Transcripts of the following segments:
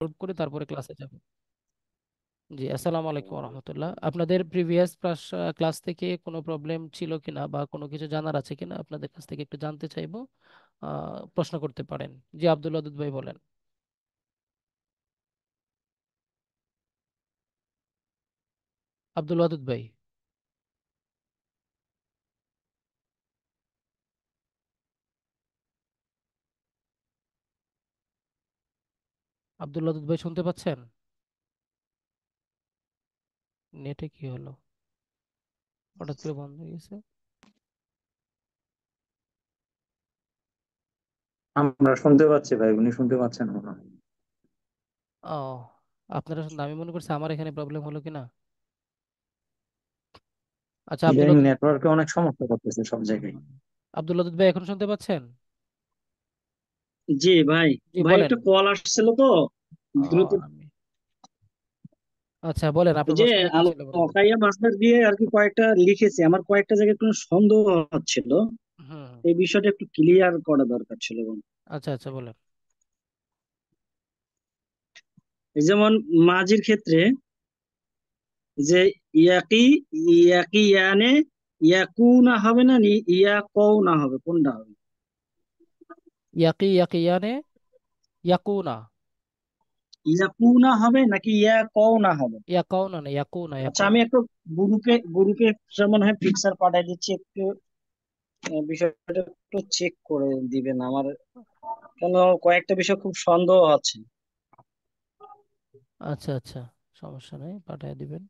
Download করে তারপরে ক্লাসে যাব। জি, আসসালামু আলাইকুম রহমতুল্লাহ। আপনাদের প্রিভিয়াস ক্লাস থেকে কোনো প্রবলেম ছিল কিনা বা কোনো কিছু জানার আছে কিনা আপনাদের কাছ থেকে একটু জানতে চাইবো। প্রশ্ন করতে পারেন। জি, আব্দুল ওয়াদুদ ভাই বলেন। আব্দুল ওয়াদুদ ভাই। আব্দুল ওয়াদুদ ভাই শুনতে পাচ্ছেন? নেটে কি হলো, হঠাৎ করে বন্ধ হয়ে গেছে? আমরা শুনতে পাচ্ছি ভাই, উনি শুনতে পাচ্ছেন মনে হয়। ও, আপনারা আমি মনে করছি আমার এখানে প্রবলেম হলো কিনা। আচ্ছা, আব্দুল ইদানিং ওয়াদুদ। নেটওয়ার্কে অনেক সমস্যা করতেছে সব জায়গায়। আব্দুল ওয়াদুদ ভাই এখন শুনতে পাচ্ছেন? জি ভাই। জি ভাই বলেন। একটা কল আসছিল তো, দ্রুত। আমি আচ্ছা বলেন, ওই আপনার যে প্রশ্নটা কি ছিল বলেন। অকাইয়া মাস্টার দিয়ে আর কি কয়েকটা লিখেছি, আমার কয়েকটা জায়গায় একটু সন্দেহ হচ্ছিল। হুম। এই বিষয়টা একটু ক্লিয়ার করা দরকার ছিল বন্ধু। আচ্ছা আচ্ছা, বলেন। এই যেমন মাজির ক্ষেত্রে যে ইয়াকি, ইয়াকি ইয়ানে ইয়াকু না হবে না ইয়া কও না হবে, কোনটা হবে? ইয়াকিয়ানে ইয়াকুনা। ইয়াকু না হবে নাকি ইয়া কও না হবে? ইয়াকাউনা না, ইয়াকুনা আচ্ছা, আমি ইয়াকুনা। একটু গ্রুপে মনে হয় পিকচার পাঠিয়ে দিচ্ছি, একটু বিষয়টা একটু চেক করে দিবেন আমার, কেন কয়েকটা বিষয় খুব সন্দেহ আছে। আচ্ছা আচ্ছা, সমস্যা নেই, পাঠিয়ে দিবেন।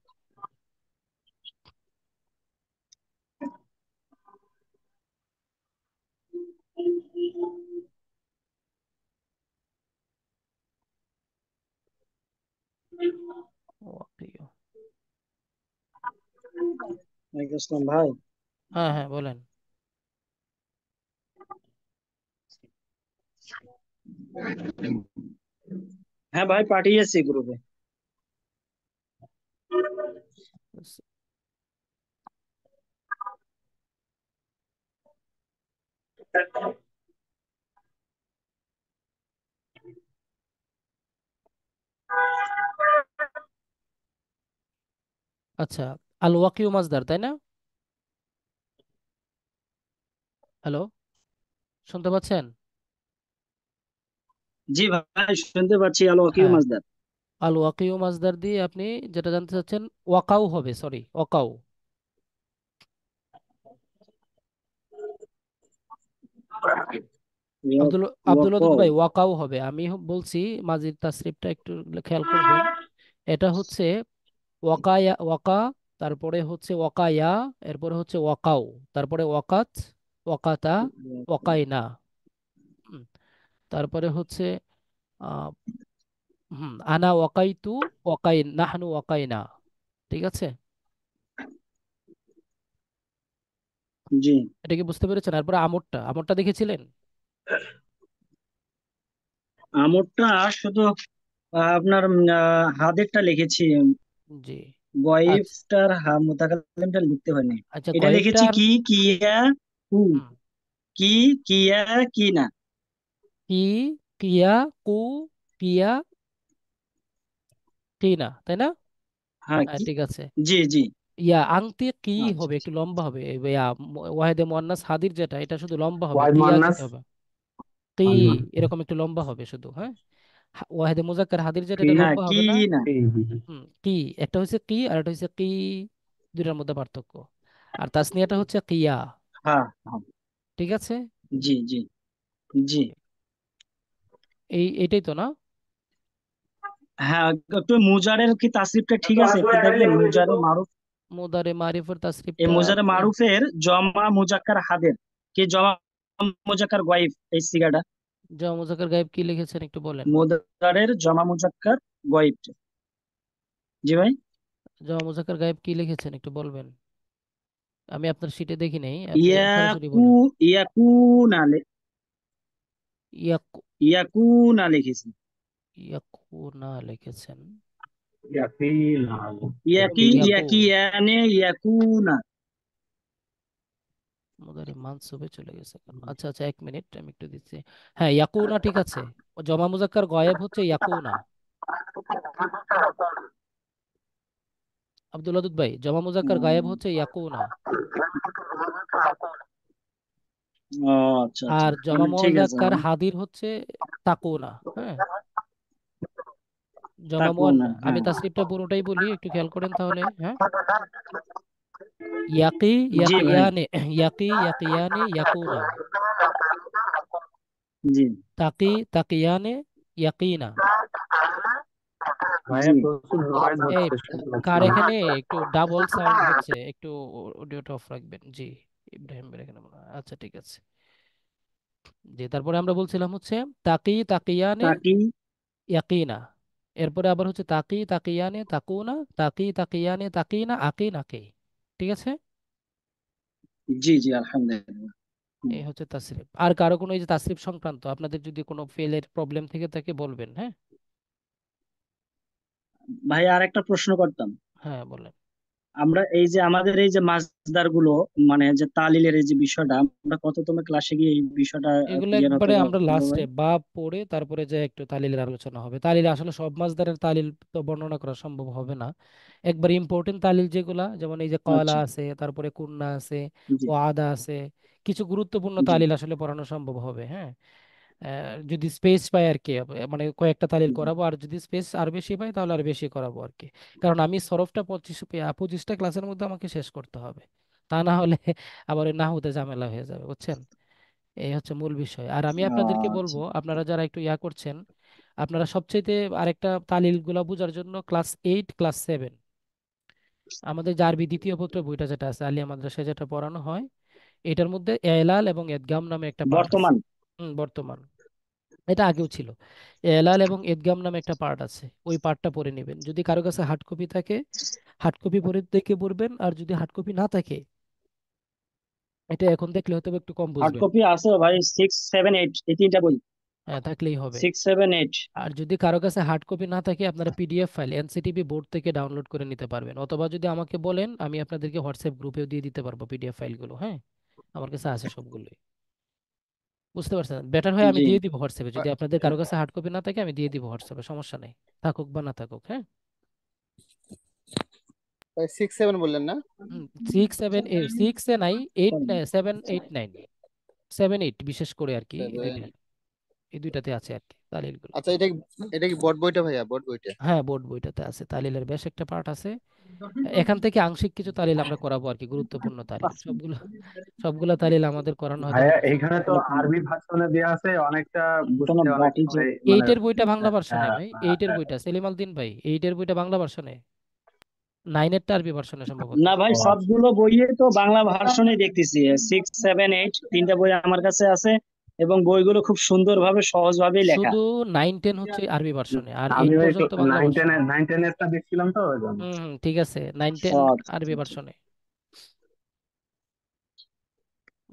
ওয়াকিও। ওয়ালাইকুম আসসালাম ভাই। হ্যাঁ হ্যাঁ, বলেন। হ্যাঁ ভাই, পাঠিয়েছি গ্রুপে। আচ্ছা, আল ওয়াকিউ মাজদার, তাই না? হ্যালো, শুনতে পাচ্ছেন? জি ভাই, শুনতে পাচ্ছি, আলো ওয়াকিউ হ্যাঁ, মাজদার। আল ওয়াকিউ মাজদার দিয়ে আপনি যেটা জানতে চাচ্ছেন, ওয়াকাউ হবে, সরি ওয়াকাউ। আব্দুল আব্দুল ওয়াদুদ ওয়াকাও। ভাই, ওয়াকাউ হবে। আমি বলছি মাজির তাসরিফটা একটু খেয়াল করবেন। এটা হচ্ছে ওয়াকায়া, ওয়াকা, তারপরে হচ্ছে ওয়াকায়া, এরপরে হচ্ছে ওয়াকাউ, তারপরে ওয়াকাত, ওয়াকাতা, ওয়াকাইনা। হুম, তারপরে হচ্ছে আহ আনা ওয়াকাইতু, ওয়াকাই নাহনু ওয়াকাইনা। ঠিক আছে? জি। এটা কি বুঝতে পেরেছেন? তারপরে আমরটা, আমরটা দেখেছিলেন? আমরটা শুধু আপনার হাতেরটা লিখেছি, জি। আচ্ছা গয়েবটার মুতাকাল্লিমটা লিখতে হয়নি। আচ্ছা, এটা লিখেছি গয়েবটার। কি কিয়া কু, হুম, কি কিয়া কি না। কি, কিয়া, কু, কিয়া, কি না, তাই না? হ্যাঁ হ্যাঁ, কি। ঠিক আছে। জি জি। ইয়া আংটি কি আচ্ছা হবে, আচ্ছা। একটু লম্বা হবে। ইয়া ওয়াহেদে মুয়ান্নাস হাদির যেটা, এটা শুধু লম্বা হবে, ওয়াহিদ কিয়া মান্নাস। যেটা হবে কি, এরকম একটু লম্বা হবে শুধু। হ্যাঁ, ওয়াহেদে মুজাক্কার হাদির যেটা, এটা হ্যাঁ লম্বা কি হবে না। না। কি, একটা হচ্ছে কি আর একটা হচ্ছে কি, দুটার মধ্যে পার্থক্য। আর তাসনিয়াটা হচ্ছে কিয়া। হ্যাঁ হ্যাঁ। ঠিক আছে? জি জি। জি। এইটাই তো না? হ্যাঁ, একটু মুজারের কি তাসরিফটা ঠিক আছে, একটু দেখবেন মুজারে মারুফ। মুদারে মারিফের এই তাসরিফটা মুজারে আপনি মারুফের জমা মুজাক্কার হাদের কি, জমা মুজাক্কার গয়েব, এই সিগাটা। জমা মুজাক্কার গায়েব কি লিখেছেন একটু বলেন। মুদারের জমা মুজাক্কার গয়েব। জি ভাই। জমা মুজাক্কার গায়েব কি লিখেছেন একটু বলবেন। আমি আপনার শিটে দেখি নাই, আপনি সরাসরি ইয়াকু, বলেন। ইয়াকু না ইয়াকু, ইয়াকু না লিখেছি। ইয়াকুনা লিখেছেন। ইয়াকি ইয়াকু, ইয়াকি ইয়ানে ইয়াকু না। মুদারে মানসুবে চলে গেছে কেন? আচ্ছা আচ্ছা, এক মিনিট, আমি একটু দিচ্ছি। হ্যাঁ, ইয়াকুনা ঠিক আছে। ও জমা মুজাক্কার গায়েব হচ্ছে ইয়াকুনা। আব্দুল ওয়াদুদ ভাই, জমা মুজাক্কার গায়েব হচ্ছে ইয়াকুনা, ও আচ্ছা আচ্ছা, আর জমা মানে ঠিক আছে মুজাক্কার ভাই। হাদির হচ্ছে তাকুনা। হ্যাঁ, জমা থাকুন না, মুয়ান্না, আমি হ্যাঁ। তাসরিফটা পুরোটাই বলি, একটু খেয়াল করেন তাহলে। হ্যাঁ, ইয়াকি জি ভাই। ইয়াকিয়ানে, ইয়াকি ইয়াকিয়ানে ইয়াকুনা, জি তাকি তাকিয়ানে ইয়াকিনা। ভাইয়া জি। প্রচুর ভয়েস এই হচ্ছে, শুনতে পাচ্ছি কার না। এখানে একটু ডাবল সাউন্ড হচ্ছে, একটু অডিওটা অফ রাখবেন। জি, ইব্রাহিম ভাইয়ের এখানে মনে হয়। আচ্ছা ঠিক আছে। জি, তারপরে আমরা বলছিলাম হচ্ছে তাকি তাকিয়ানে তাকি। ইয়াকিনা, এরপরে আবার হচ্ছে তাকি তাকিয়ানে তাকুনা, তাকি তাকিয়ানে তাকিনা, আকিনাকে। ঠিক আছে, জি জি, আলহামদুলিল্লাহ। হুম। এই হচ্ছে তাসরিফ। আর কারো কোনো এই যে তাসরিফ সংক্রান্ত আপনাদের যদি কোনো ফেলের প্রবলেম থেকে থাকে বলবেন। হ্যাঁ, ভাই আর একটা প্রশ্ন করতাম। হ্যাঁ বলেন। আমরা এই যে আমাদের এই যে মাসদার গুলো, মানে যে তালিলের এই যে বিষয়টা, আমরা কততম ক্লাসে গিয়ে এই বিষয়টা এগুলো ক্লিয়ার হতে একবারে আমরা পারবো লাস্টে ভাই? বাপ পড়ে তারপরে যে একটু তালিলের আলোচনা হবে। তালিল আসলে সব মাসদারের তালিল তো বর্ণনা করা সম্ভব হবে না। একবার ইম্পর্টেন্ট তালিল যেগুলা, যেমন এই যে কয়লা আচ্ছা। আছে, তারপরে কুন্না আছে, জি ওয়াদা আছে, কিছু গুরুত্বপূর্ণ জি তালিল আসলে পড়ানো সম্ভব হবে। হ্যাঁ, যদি স্পেস পাই আর কি, মানে কয়েকটা তালিল জি। করাবো, আর যদি স্পেস আর বেশি পাই তাহলে আর বেশি করাবো আর কি। কারণ আমি সরফটা 25টা ক্লাসের মধ্যে আমাকে শেষ করতে হবে, তা না হলে আবার ওই নাহুতে ঝামেলা হয়ে যাবে, বুঝছেন। এই হচ্ছে মূল বিষয়। আর আমি আপনাদেরকে বলবো, আচ্ছা। আপনারা যারা একটু ইয়া করছেন, আপনারা সবচেয়ে আরেকটা তালিল গুলা বোঝার জন্য ক্লাস 8 ক্লাস 7 আমাদের যে আরবি দ্বিতীয় পত্র বইটা যেটা আছে আলিয়া মাদ্রাসায় যেটা পড়ানো হয়, এটার মধ্যে এলাল এবং এদগাম নামে একটা পার্ট আছে। বর্তমান। বর্তমান, এটা আগেও ছিল। এলাল এবং এদগাম নামে একটা পার্ট আছে, ওই পার্টটা পড়ে নেবেন। যদি কারো কাছে হার্ড কপি থাকে, হার্ড কপি পড়ে দেখে পড়বেন, আর যদি হার্ড কপি না থাকে, এটা এখন দেখলে হয়তো বা একটু কম হার্ড বুঝবেন। কপি আছে ভাই, 6 7 8, এই তিনটা বই। থাকলেই হবে। 6 7 8। আর যদি কারো কাছে হার্ড কপি না থাকে, আপনারা পিডিএফ ফাইল এনসিটিবি বোর্ড থেকে ডাউনলোড করে নিতে পারবেন, অথবা যদি আমাকে বলেন আমি আপনাদেরকে হোয়াটসঅ্যাপ গ্রুপেও দিয়ে দিতে পারবো পিডিএফ ফাইলগুলো। হ্যাঁ, আমার কাছে আছে সবগুলোই। বুঝতে পারছেন, বেটার হয় আমি জি দিয়ে দিব হোয়াটসঅ্যাপে, যদি আপনাদের কারো কাছে হার্ড কপি না থাকে আমি দিয়ে দিব হোয়াটসঅ্যাপে, সমস্যা নেই, থাকুক বা না থাকুক। হ্যাঁ, 6 7 বললেন না? 6 7 8, 6 এ নাই, 8 7 8 9, 7 8 বিশেষ করে আর কি, এই সেভেন। দুইটাই, এই দুইটাতে আছে আর কি তালিলগুলো। আচ্ছা, এটা কি বোর্ড বইটা ভাইয়া, বোর্ড বইটা? হ্যাঁ, বোর্ড বইটাতে আছে, তালিলের বেশ একটা পার্ট আছে। এখান থেকে আংশিক কিছু তালিল আমরা করাবো আর কি, গুরুত্বপূর্ণ তালিল সবগুলো, সবগুলা তালিল আমাদের করানো হয়তো ভাইয়া বা এখানে তো আরবি ভাষণে দেওয়া আছে, অনেকটা কোনো বুঝতে অনেক বাটি সময় মানে এইটের বইটা বাংলা ভার্সনে হ্যাঁ, ভাই, এইটের বইটা সেলিম আল দিন ভাই, এইটের বইটা বাংলা ভার্সনে, 9এরটা আরবি ভার্সনে সম্ভবত। না ভাই, ও আচ্ছা। সবগুলো বইয়ে তো বাংলা ভার্সনে দেখতেছি। 6 7 8 তিনটা বই আমার কাছে আছে, এবং বইগুলো খুব সুন্দরভাবে সহজভাবেই লেখা। শুধু 9 10 হচ্ছে আরবি ভার্সনে, আর আমি 8 ওই পর্যন্ত বাংলা ভার্সনে। 9 10 এরটা দেখছিলাম তো ওই জন্য। ঠিক আছে, 9 10 ও আচ্ছা আরবি আচ্ছা। ভার্সনে।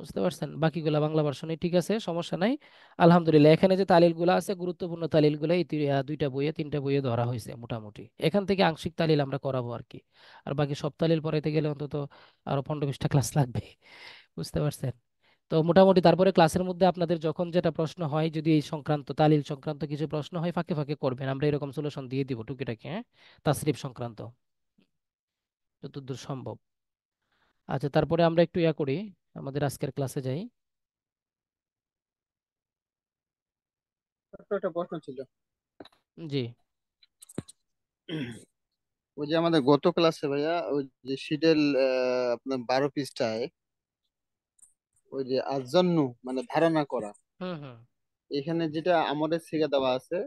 বুঝতে পারছেন, বাকিগুলা বাংলা ভার্সনে, ঠিক আছে, সমস্যা নাই। আলহামদুলিল্লাহ, এখানে যে তালিলগুলো আছে গুরুত্বপূর্ণ তালিলগুলো এই দুইটা বইয়ে, তিনটা বইয়ে ধরা হয়েছে মোটামুটি। এখান থেকে আংশিক তালিল আমরা করাবো আর কি। আর বাকি সব তালিল পড়াইতে গেলে অন্তত আরো 15 20টা ক্লাস লাগবে। বুঝতে পারছেন। তো মোটামুটি তারপরে ক্লাসের মধ্যে আপনাদের যখন যেটা প্রশ্ন হয়, যদি এই সংক্রান্ত তালিল সংক্রান্ত কিছু প্রশ্ন হয়, ফাঁকে ফাঁকে করবেন, আমরা এরকম সলিউশন দিয়ে দিব টুকিটাকি। হ্যাঁ, তাসরিফ সংক্রান্ত যতদূর সম্ভব। আচ্ছা, তারপরে আমরা একটু ইয়া করি, আমাদের আজকের ক্লাসে যাই। ছোট্ট একটা প্রশ্ন ছিল। জি। ওই যে আমাদের গত ক্লাসে ভাইয়া, ওই যে শিডেল আপনার 12 পৃষ্ঠায়, ওই যে আজন্নু মানে ধারণা করা, হুম হুম এখানে যেটা আমরের সিগা দেওয়া আছে,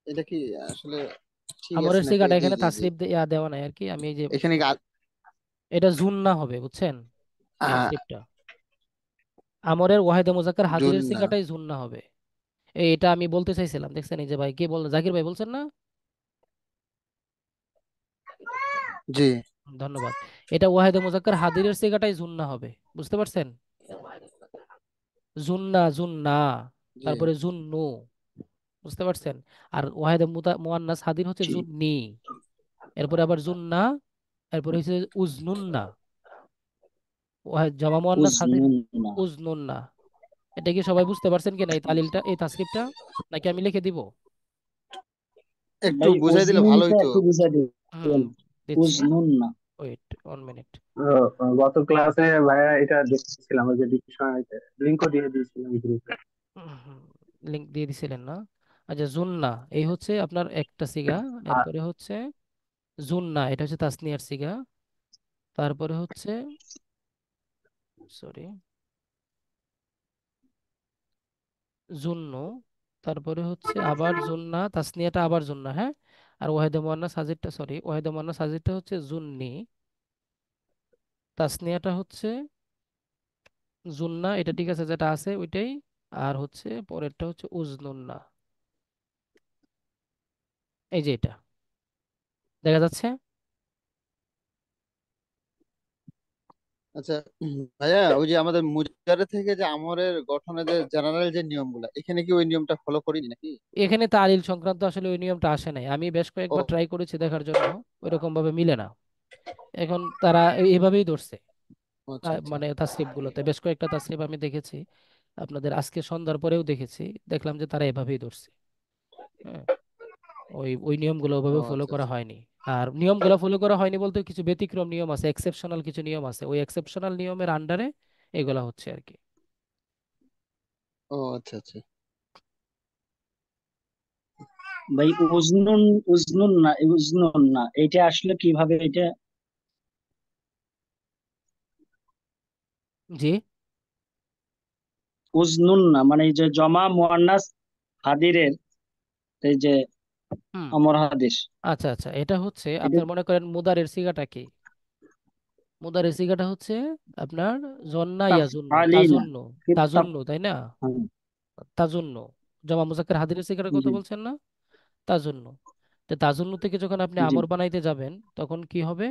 এটা কি আসলে ঠিক আছে আমরের নাকি? সিগাটা এই যে এখানে যে যে তাসরিফ দেওয়া নাই আর কি, আমি এই যে এখানে কি এটা জুন্না হবে, বুঝছেন, হ্যাঁ, তাসরিফটা আমরের ওয়াহিদে মুজাক্কার হাজিরের জুন্না। সিগাটাই জুন্না হবে। এটা আমি বলতে চাইছিলাম, দেখছেন এই যে ভাই কে বল, জাকির ভাই বলছেন না? জি ধন্যবাদ। এটা ওয়াহিদে মুজাক্কার হাজিরের সিগাটাই জুন্না হবে, বুঝতে পারছেন। জুন্না জুন্না, জি তারপরে জুন্নু, বুঝতে পারছেন। আর ওয়াহিদে মুয়ান্নাস হাদির হচ্ছে জি। জুন্নি, এরপরে আবার জুন্না, এরপরে হচ্ছে উজনুন্না, জামা মুয়ান্নাস হাদির উজনুন্নাহ। উজনুন্না। এটা কি সবাই বুঝতে পারছেন কিনা এই তালিলটা, এই তাসরিফটা, নাকি আমি লিখে দিব? একটু ভাই বুঝাই দিলে ভালো উজনুনটা হইতো। একটু বুঝাই হুম, দিবেন। দিচ্ছি। উজনুন না। Wait 1 minute. গত ক্লাসে ভাইয়া এটা দেখছিলাম, ওই যে ডিকশনারিতে লিঙ্কও দিয়ে দিয়েছিলাম গ্রুপে। লিংক দিয়ে দিছিলেন না? আচ্ছা, জুন্না এই হচ্ছে আপনার একটা সিগা। আর এরপরে হচ্ছে জুন্না, এটা হচ্ছে তাসনিয়ার সিগা। তারপরে হচ্ছে, সরি, জুন্নু। তারপরে হচ্ছে আবার জুন্না, তাসনিয়াটা আবার জুন্না, হ্যাঁ। আর ওয়াহিদে মুয়ান্নাস হাজিরটা, সরি, ওয়াহিদে মুয়ান্নাস হাজিরটা হচ্ছে জুন্নি। তাসনিয়াটা হচ্ছে জুন্না, এটা ঠিক আছে, যেটা আছে ওইটাই। আর হচ্ছে পরেরটা হচ্ছে উজনুন্না, এই যে এটা দেখা যাচ্ছে। আচ্ছা ভাইয়া, ওই যে আমাদের মুজারে থেকে যে আমরের গঠনের যে জেনারেল যে নিয়মগুলা, এখানে কি ওই নিয়মটা ফলো করি নাকি? এখানে তালিল সংক্রান্ত আসলে ওই নিয়মটা আসে নাই, আমি বেশ ও কয়েকবার ট্রাই করেছি দেখার জন্য, ওইরকম ভাবে মিলে না। এখন তারা এভাবেই ধরছে। আচ্ছা আচ্ছা। মানে তাসরিফ গুলোতে বেশ কয়েকটা তাসরিফ আমি দেখেছি, আপনাদের আজকে সন্ধ্যার পরেও দেখেছি, দেখলাম যে তারা এভাবেই ধরছে। হ্যাঁ, ওই ওই নিয়মগুলো ও ওভাবে ফলো আচ্ছা করা আচ্ছা। হয়নি। আর নিয়মগুলো ফলো করা হয়নি বলতে কিছু ব্যতিক্রম নিয়ম আছে, এক্সেপশনাল কিছু নিয়ম আছে, ওই এক্সেপশনাল নিয়মের আন্ডারে এগুলা হচ্ছে আর কি। ও আচ্ছা আচ্ছা। ভাই উজনুন, উজনুন না, উজনুন না, এটা আসলে কিভাবে এটা? জি। উজনুন না মানে এই যে জমা মুয়ান্নাস হাদিরের, এই যে হুম। আমর হাদিস, আচ্ছা আচ্ছা, এটা হচ্ছে এটা আপনার মনে করেন মুদারের সিগাটা কি? মুদারের সিগাটা হচ্ছে আপনার জন্না ইয়াজুন্নু তাফআলিনা, তাজুন্নু। কি তাফ, তাজুন্নু, তাই না? হ্যাঁ, তাজুন্নু। জমা মুজাক্কার হাদিরের সিগাটার কথা জি বলছেন না? তাজুন্নু। তো তাজুন্নু থেকে যখন আপনি জি, আমর বানাইতে যাবেন তখন কি হবে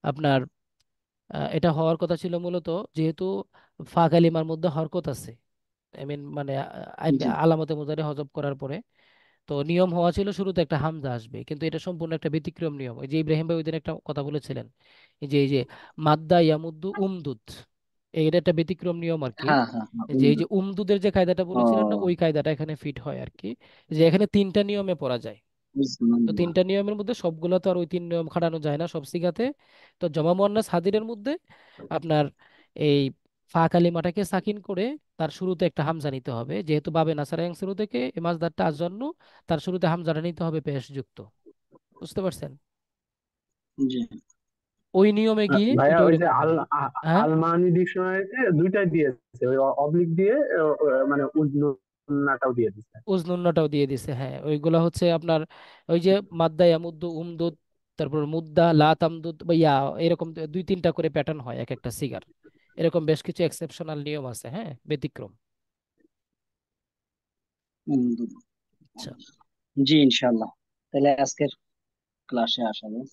আপনার? এটা হওয়ার কথা ছিল মূলত, যেহেতু ফা কালিমার মধ্যে হরকত আছে, আই মিন মানে জি, আলামতে মুজারে হজব করার পরে, তো নিয়ম হওয়া ছিল শুরুতে একটা হামজা আসবে, কিন্তু এটা সম্পূর্ণ একটা ব্যতিক্রম নিয়ম। ওই যে ইব্রাহিম ভাই ওই দিন একটা কথা বলেছিলেন, এই যে মাদ্দা ইয়ামুদ্দু উমদুদ, এটা একটা ব্যতিক্রম নিয়ম আর কি। হ্যাঁ হ্যাঁ হ্যাঁ, যে এই যে উমদুদের যে কায়দাটা বলেছিলেন না, ও ওই কায়দাটা এখানে ফিট হয় আর কি। যে এখানে তিনটা নিয়মে পড়া যায়। উজনুন তো না। তিনটা নিয়মের মধ্যে সবগুলো তো আর ওই তিন নিয়ম খাটানো যায় না সব সিগাতে। তো জমা মুয়ান্নাস হাদিরের মধ্যে আপনার এই ফা কালিমাটাকে সাকিন করে তার শুরুতে একটা হামজা নিতে হবে, যেহেতু বাবে নাসারাং শুরু থেকে এই মাসদারটা আজন্য, তার শুরুতে হামজাটা নিতে হবে পেশ যুক্ত। বুঝতে পারছেন? জি, ওই নিয়মে গিয়ে ভাইয়া এটা ওই যে ওইরকম হবে। হ্যাঁ, আলমানি ডিকশনারিতে দুইটাই দিয়েছে, ওই অবলিক দিয়ে মানে উজনুন্নাটাও দিয়ে দিচ্ছে। উজনুন্নাটাও দিয়ে দিছে, হ্যাঁ। ওইগুলা হচ্ছে আপনার ওই যে মাদ্দা ইয়ামুদ্দু উমদুদ, তারপর মুদ্দা লা তামদুদ বা ইয়া, এরকম দুই তিনটা করে প্যাটার্ন হয় এক একটা সিগার। এরকম বেশ কিছু এক্সেপশনাল নিয়ম আছে, হ্যাঁ, ব্যতিক্রম। উজনুন। আচ্ছা, জি ইনশাআল্লাহ, তাহলে আজকের ক্লাসে আসা যাক।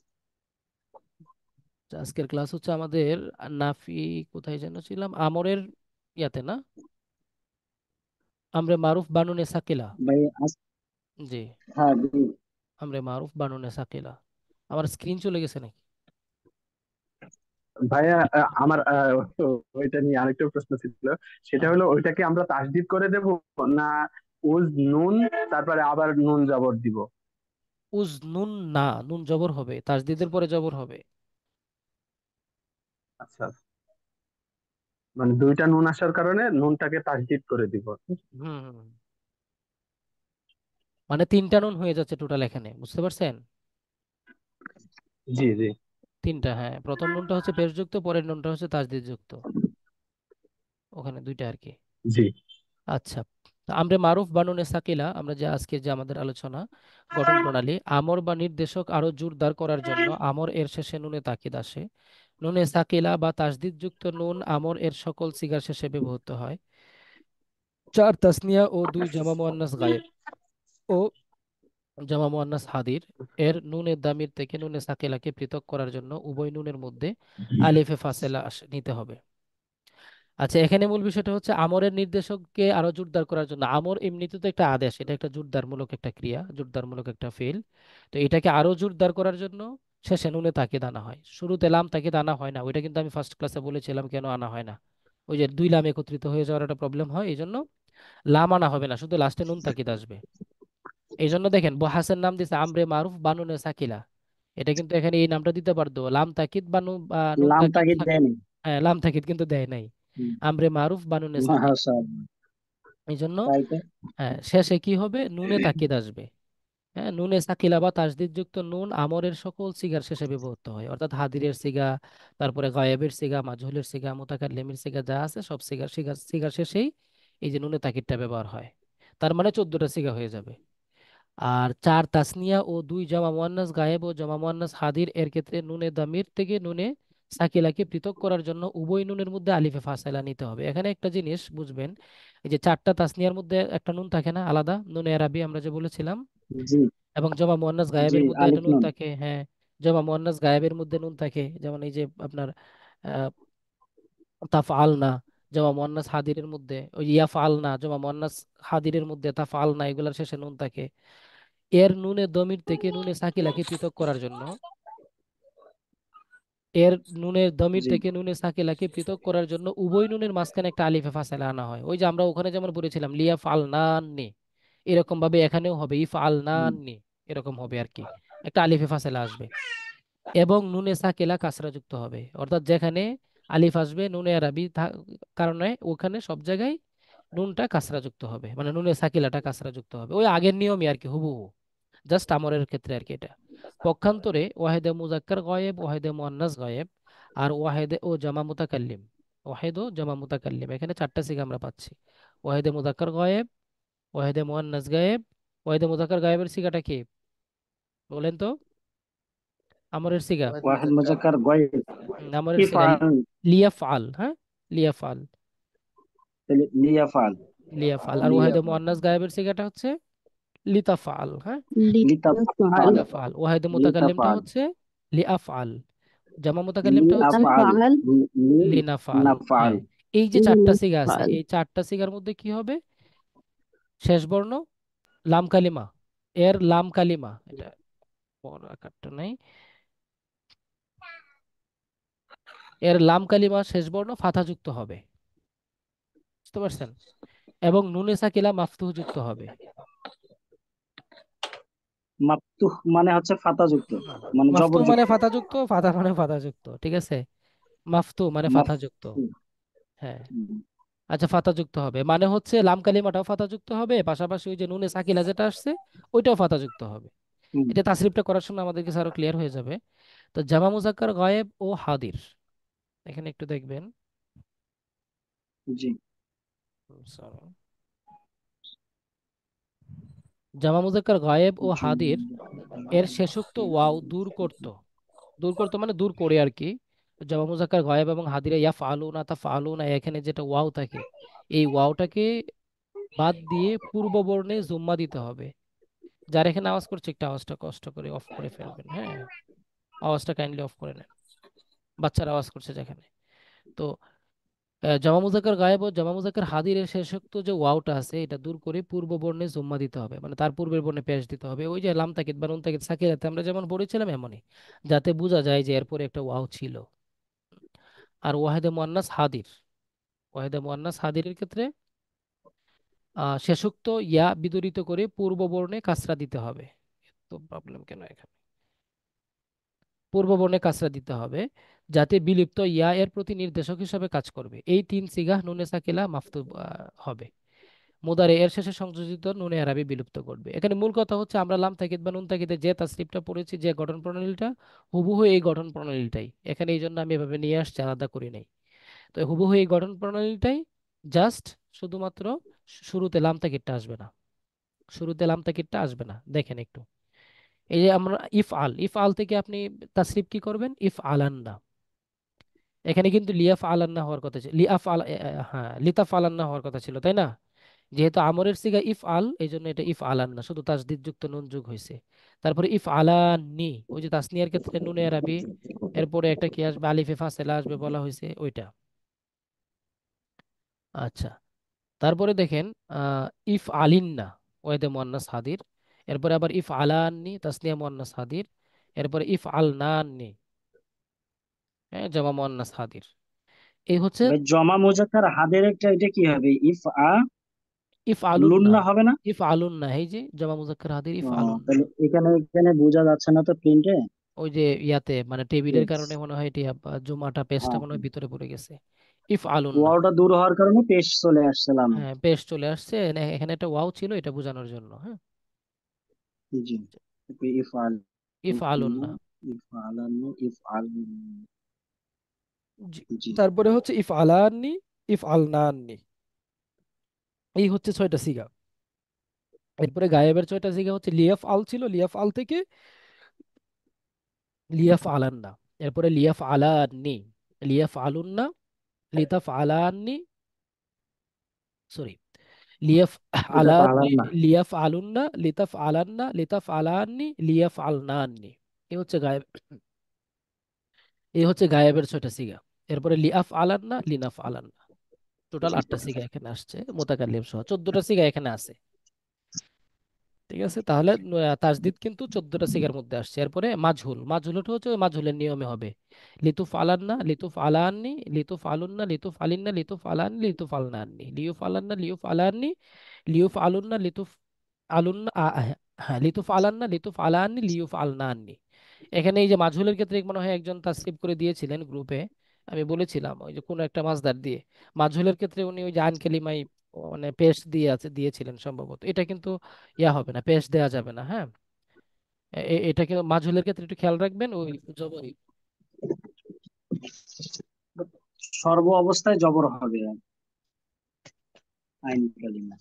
তো আজকের ক্লাস হচ্ছে আমাদের নাফি, কোথায় যেন ছিলাম, আমরের ইয়াতে না, আমরে মারুফ বানুনে সাকিলা। ভাই জি, হ্যাঁ জি, আমরে মারুফ বানুনে সাকিলা। আমার স্ক্রিন চলে গেছে নাকি? ভাইয়া আমার ওইটা নিয়ে আরেকটা প্রশ্ন ছিল। সেটা হ্যাঁ। হলো, ওইটাকে আমরা তাসদিদ করে দেব, না উজ নুন তারপরে আবার নুন জবর দিব? উজ নুন না, নুন জবর হবে, তাজদিদের পরে জবর হবে। আচ্ছা, মানে দুইটা নুন আসার কারণে নুনটাকে তাসদিদ করে দিব। হুম হুম হুম। মানে তিনটা নুন হয়ে যাচ্ছে টোটাল এখানে, বুঝতে পারছেন? জি জি তিনটা, হ্যাঁ, প্রথম নুনটা হচ্ছে পেশযুক্ত, পরের নুনটা হচ্ছে তাজদিদ যুক্ত, ওখানে দুইটা আর কি। জি আচ্ছা, তা আমরে মারুফ বানুনে সাকিলা, আমরা যে আজকে যে আমাদের আলোচনা গঠন প্রণালী, আমর বা নির্দেশক আরো জোরদার করার জন্য আমর এর শেষে নুনে তাকিদ আসে। নুনে সাকিলা বা তাসদিদ যুক্ত নুন আমর এর সকল সিগার শেষে ব্যবহৃত হয়। চার তাসনিয়া ও দুই জামা মুয়ান্নাস গায়েব ও জামা মুয়ান্নাস হাদির এর নুনের দামির থেকে নুনে সাকিলাকে পৃথক করার জন্য উভয় নুনের মধ্যে আলিফে ফাসেলা নিতে হবে। আচ্ছা, এখানে মূল বিষয়টা হচ্ছে আমরের নির্দেশককে আরো জোরদার করার জন্য, আমর এমনিতে তো একটা আদেশ, এটা একটা জোরদারমূলক একটা ক্রিয়া, জোরদারমূলক একটা ফেল। তো এটাকে আরো জোরদার করার জন্য শেষে নুনে তাকিদ আনা হয়, শুরুতে লাম তাকিদ আনা হয় না। ওইটা কিন্তু আমি ফার্স্ট ক্লাসে বলেছিলাম কেন আনা হয় না। ওই যে দুই লাম একত্রিত হয়ে যাওয়ার একটা প্রবলেম হয়, এই জন্য লাম আনা হবে না, শুধু লাস্টে নুন তাকিদ আসবে। এই জন্য দেখেন বহাসের নাম দিছে আমরে মারুফ বানুনে সাকিলা। এটা কিন্তু এখানে এই নামটা দিতে পারতো, লাম তাকিদ বানু বা নুন লাম তাকিদ তাগিদ দেয়নি। হ্যাঁ লাম তাকিদ কিন্তু দেয় নাই। হুম, আমরে মারুফ বানুনে সাকিলা। মাশাআল্লাহ। এই জন্য তাই তো। শেষে কি হবে, নুনে তাকিদ আসবে। হ্যাঁ, নুনে সাকিলা বা তাসদিদ যুক্ত নুন আমরের সকল সিগার শেষে ব্যবহৃত হয়, অর্থাৎ হাদিরের সিগা, তারপরে গায়েবের সিগা, মাজহুলের সিগা, মুতাকাল্লিমের সিগা যা আছে সব সিগার সিগার সিগার শেষেই এই যে নুনে তাকিদটা ব্যবহার হয়। তার মানে 14টা সিগা হয়ে যাবে। আর চার তাসনিয়া ও দুই জমা মুয়ান্নাস গায়েব ও জমা মুয়ান্নাস হাদির এর ক্ষেত্রে নুনে দামির থেকে নুনে সাকিলাকে পৃথক করার জন্য উভয় নুনের মধ্যে আলিফে ফাসালা নিতে হবে। এখানে একটা জিনিস বুঝবেন, এই যে চারটা তাসনিয়ার মধ্যে একটা নুন থাকে না আলাদা, নুনে আরবি আমরা যে বলেছিলাম, জি এবং জমা মুয়ান্নাস জি, গায়েবের মধ্যে একটা আলিফ নুন নুন। থাকে। হ্যাঁ, জমা মুয়ান্নাস গায়েবের মধ্যে নুন থাকে, যেমন এই যে আপনার আহ, তাফআলনা। জমা মুয়ান্নাস হাদিরের মধ্যে ওই ইয়াফআলনা, জমা মুয়ান্নাস হাদিরের মধ্যে তাফআলনা, এগুলার শেষে নুন থাকে। এর নুনে দমির থেকে নুনে সাকিলাকে পৃথক করার জন্য, এর নুনের দমির জি থেকে নুনে সাকিলাকে পৃথক করার জন্য উভয় নুনের মাঝখানে একটা আলিফে ফাসালা আনা হয়। ওই যে আমরা ওখানে যেমন পড়েছিলাম লিয়া ফাল নান্নি, এরকম ভাবে এখানেও হবে ইফ আল হুম, নান্নি, এরকম হবে আর কি, একটা আলিফে ফাসালা আসবে। এবং নুনে সাকিলা কাসরা যুক্ত হবে, অর্থাৎ যেখানে আলিফ আসবে নুনে আরবি কারণে ওখানে সব জায়গায় নুনটা কাসরা যুক্ত হবে, মানে নুনে সাকিলাটা কাসরা যুক্ত হবে, ওই আগের নিয়মই আর কি, হুবহু। জাস্ট আমরের ক্ষেত্রে আর কি এটা। পক্ষান্তরে ওয়াহেদে মুজাক্কার গয়েব, ওয়াহেদে মুয়ান্নাস গয়েব, আর ওয়াহেদে ও জামা মুতাকাল্লিম, ওয়াহেদ ও জামা মুতাকাল্লিম, এখানে চারটা সিগা আমরা পাচ্ছি। ওয়াহেদে মুজাক্কার গয়েব, ওয়াহেদে মুয়ান্নাস গায়েব। ওয়াহেদে মুজাক্কার গায়েবের সিগাটা কি বলেন তো? আমরের সিগা। ওয়াহিদ ওয়াহিদ মুজাক্কার। মুজাক্কার গয়েব। আমরের সিগা ইফআল। লিয়াফআল। হ্যাঁ, লিয়াফআল। তাহলে লিয়াফাল। লিয়াফআল। আর ওয়াহেদে লিয়াফাল। মুয়ান্নাস গায়েবের সিগাটা হচ্ছে লিতাফআল। হ্যাঁ, লিতাফাল। লিতাফআল। ওয়াহেদে মুতাকাল্লিমটা লিতাফাল। হচ্ছে লিআফআল। জামা মুতাকাল্লিমটা হচ্ছে লিআফাল। লিনাফাল। লিনাফাল। হ্যাঁ, এই যে চারটা সিগা আছে, এই চারটা সিগার মধ্যে কি হবে, শেষ বর্ণ লাম কালিমা, এর লাম কালিমা, এটা বড় আকারটা নাই, এর লাম কালিমা শেষ বর্ণ ফাথা যুক্ত হবে, বুঝতে পারছেন? এবং নুনে সাকিলা মাফতুহ যুক্ত হবে। মাফতুহ মানে হচ্ছে ফাতা যুক্ত, হুম। মানে মাফতু জবর মানে যুক্ত। ফাতা যুক্ত, ফাতা মানে ফাতা যুক্ত, ঠিক আছে? মাফতু মানে ফাতা যুক্ত। মাফতুহ। হ্যাঁ, হুম, আচ্ছা, ফাতা যুক্ত হবে মানে হচ্ছে লাম কালিমাটাও ফাতা যুক্ত হবে, পাশাপাশি ওই যে নুনে সাকিলা যেটা আসছে ওইটাও ফাতা যুক্ত হবে। হুম, এটা তাসরিফটা করার সময় আমাদের কাছে আরো ক্লিয়ার হয়ে যাবে। তো জামা মুজাক্কার গায়েব ও হাদির, এখানে একটু দেখবেন। জি Sorry. জামা মুজাক্কার গায়েব ও জি। হাদির এর শেষোক্ত ওয়াও দূর করত, দূর করতো মানে দূর করে আর কি। জামা মুজাক্কার গায়েব এবং হাদিরে ইয়া ফালুনা তা ফালুনা, এখানে যেটা ওয়াও থাকে এই ওয়াওটাকে বাদ দিয়ে পূর্ব বর্ণে জুম্মা দিতে হবে। যার এখানে আওয়াজ করছে একটু আওয়াজটা কষ্ট করে অফ করে ফেলবেন, হ্যাঁ, আওয়াজটা কাইন্ডলি অফ করে নেন, বাচ্চারা আওয়াজ করছে যেখানে। তো জামা মুজাক্কার গায়েব ও জামা মুজাক্কার হাদিরের শেষোক্ত যে ওয়াওটা আছে এটা দূর করে পূর্ব বর্ণে জুম্মা দিতে হবে, মানে তার পূর্বের বর্ণে পেশ দিতে হবে, ওই যে লাম তাকিদ বা নুন তাকিদ সাকিরাতে আমরা যেমন পড়েছিলাম এমনই, যাতে বোঝা যায় যে এরপরে একটা ওয়াও ছিল। আর ওয়াহেদে মুয়ান্নাস হাদির, ওয়াহেদে মুয়ান্নাস হাদিরের ক্ষেত্রে শেষোক্ত ইয়া বিদরিত করে পূর্ব বর্ণে কাসরা দিতে হবে। তো প্রবলেম কেন এখানে, পূর্ব বর্ণে কাসরা দিতে হবে যাতে বিলুপ্ত ইয়া এর প্রতি নির্দেশক হিসাবে কাজ করবে। এই তিন সিগাহ নুনে সাকিলা মাফতু হবে। মুদারে এর শেষে সংযোজিত নুনে আরবি বিলুপ্ত করবে। এখানে মূল কথা হচ্ছে আমরা লাম তাকিদ বা নুন তাকিদে যে তাসরিফটা পড়েছি, যে গঠন প্রণালীটা, হুবহু এই গঠন প্রণালীটাই এখানে, এই জন্য আমি এভাবে নিয়ে আসছি, আলাদা করি নাই। তো হুবহু এই গঠন প্রণালীটাই, জাস্ট শুধুমাত্র শুরুতে লাম তাকিদটা আসবে না, শুরুতে লাম তাকিদটা আসবে না। দেখেন একটু, এই যে আমরা ইফ আল, ইফ আল থেকে আপনি তাসরিফ কি করবেন, ইফ আলান্না। এখানে কিন্তু লিয়াফ আলান্না হওয়ার কথা ছিল, লিআফ আল হ্যাঁ লিতাফ আলান্না হওয়ার কথা ছিল, তাই না? যেহেতু আমরের সিগা ইফ আল, এই জন্য এটা ইফ আলান না, শুধু তাসদিদ যুক্ত নুন যোগ হয়েছে। তারপরে ইফ আলানি, ওই যে তাসনিয়ার ক্ষেত্রে নুনে আরবি, এরপরে একটা কি আসবে, আলিফে ফাসেলা আসবে বলা হয়েছে ওইটা। আচ্ছা, তারপরে দেখেন ইফ আলিন্না, ওয়েদে মুয়ান্নাস হাদির। এরপরে আবার ইফ আলাননি, তাসনিয়া মুয়ান্নাস হাদির। এরপরে ইফ আলনানি, হ্যাঁ, জামা মুয়ান্নাস হাদির। এই হচ্ছে ভাই জমা মুজাক্কার হাদের একটা এটা কি হবে? ইফ আ ইফ আলুন না, লুন্না হবে না? ইফ আলুন না, এই যে জমা মুজাক্কার হাদির ইফ ও, আলুন না। তাহলে এখানে এখানে বোঝা যাচ্ছে না তো প্রিন্টে। ওই যে ইয়াতে মানে টেবিলের কারণে মনে হয় এটি জুমাটা পেজটা মনে হয় ভিতরে পড়ে গেছে। ইফ আলুন না, ওয়াওটা দূর হওয়ার কারণে পেশ চলে আসছিলাম। হ্যাঁ পেজ চলে আসছে, এখানে একটা ওয়াও ছিল এটা বোঝানোর জন্য। হ্যাঁ, জি। ইফআল ইফ আলুন না। ইফআলান্ন ইফআল। জি। জি। তারপরে হচ্ছে ইফ আলাননি, ইফ আলনাননি, এই হচ্ছে 6টা সিগা। এরপরে গায়েবের 6টা সিগা হচ্ছে লিয়াফ আল ছিল, লিয়াফ আল থেকে লিয়াফ আলান্না, এরপরে লিয়াফ আলান্নি, লিয়াফ আলুন্না, লিতাফ আলান্নি, সরি লিয়াফ এটা আলান্নি, পালাম না। লিয়াফ আলুন্না, লিতাফ আলান্না, লিতাফ আলান্নি, লিয়াফ আলনান্নি। এই হচ্ছে গায়েব, এই হচ্ছে গায়েবের 6টা সিগা। এরপরে লিয়াফ আলান্না, লিনাফ আলান্না, টোটাল 8টা সিগা এখানে আসছে মুতাকাল্লিম সহ, 14টা সিগা এখানে আছে। ঠিক আছে, তাহলে তাজদিদ কিন্তু 14টা সিগার মধ্যে আসছে। এরপরে মাঝহুল, মাঝহুলটা হচ্ছে ওই মাঝহুলের নিয়মে হবে লিতুফ আলান্না, লিতুফ আলান্নি, লিতুফ আলুন্না, লিতুফ আলিন্না, লিতুফ আলান্নি, লিতুফ আলনান্নি, লিউফ আলান্না, লিউফ আলান্নি, লিউফ আলুন্না, লিতুফ আলুন্না হ্যাঁ লিতুফ আলান্না, লিতুফ আলান্নি, লিউফ আলনান্নি। এখানে এই যে মাঝহুলের ক্ষেত্রে মনে হয় একজন তাসরিফ করে দিয়েছিলেন গ্রুপে, আমি বলেছিলাম ওই যে কোনো একটা মাসদার দিয়ে। মাঝহুলের ক্ষেত্রে উনি ওই যে আন কালিমাই মানে পেশ দিয়ে আছে দিয়েছিলেন সম্ভবত, এটা কিন্তু ইয়া হবে না, পেশ দেওয়া যাবে না। হ্যাঁ, এটা কিন্তু মাঝহুলের ক্ষেত্রে একটু খেয়াল রাখবেন, ওই জবর। সর্ব অবস্থায় জবর হবে আইন কালিমা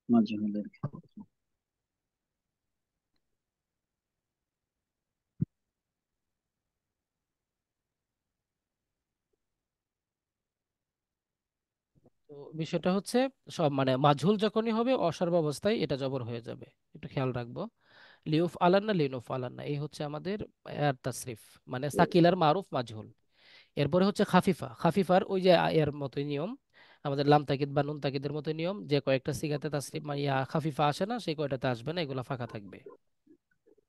মাজহুলের ক্ষেত্রে। তো বিষয়টা হচ্ছে সব মানে মাঝহুল যখনই হবে অসর্ব অবস্থায় এটা জবর হয়ে যাবে, একটু খেয়াল রাখবো। লিউফ আলান্না, লিনুফ আলান্না, এই হচ্ছে আমাদের তাসরিফ, মানে সাকিলার মারুফ মাঝহুল। এরপরে হচ্ছে খাফিফা, খাফিফার ওই যে এর মতোই নিয়ম, আমাদের লাম তাকিদ বা নুন তাকিদের মতো নিয়ম, যে কয়েকটা সিগাতে তাসরিফ মানে ইয়া খাফিফা আসে না সেই কয়টাতে আসবে না, এগুলা ফাঁকা থাকবে।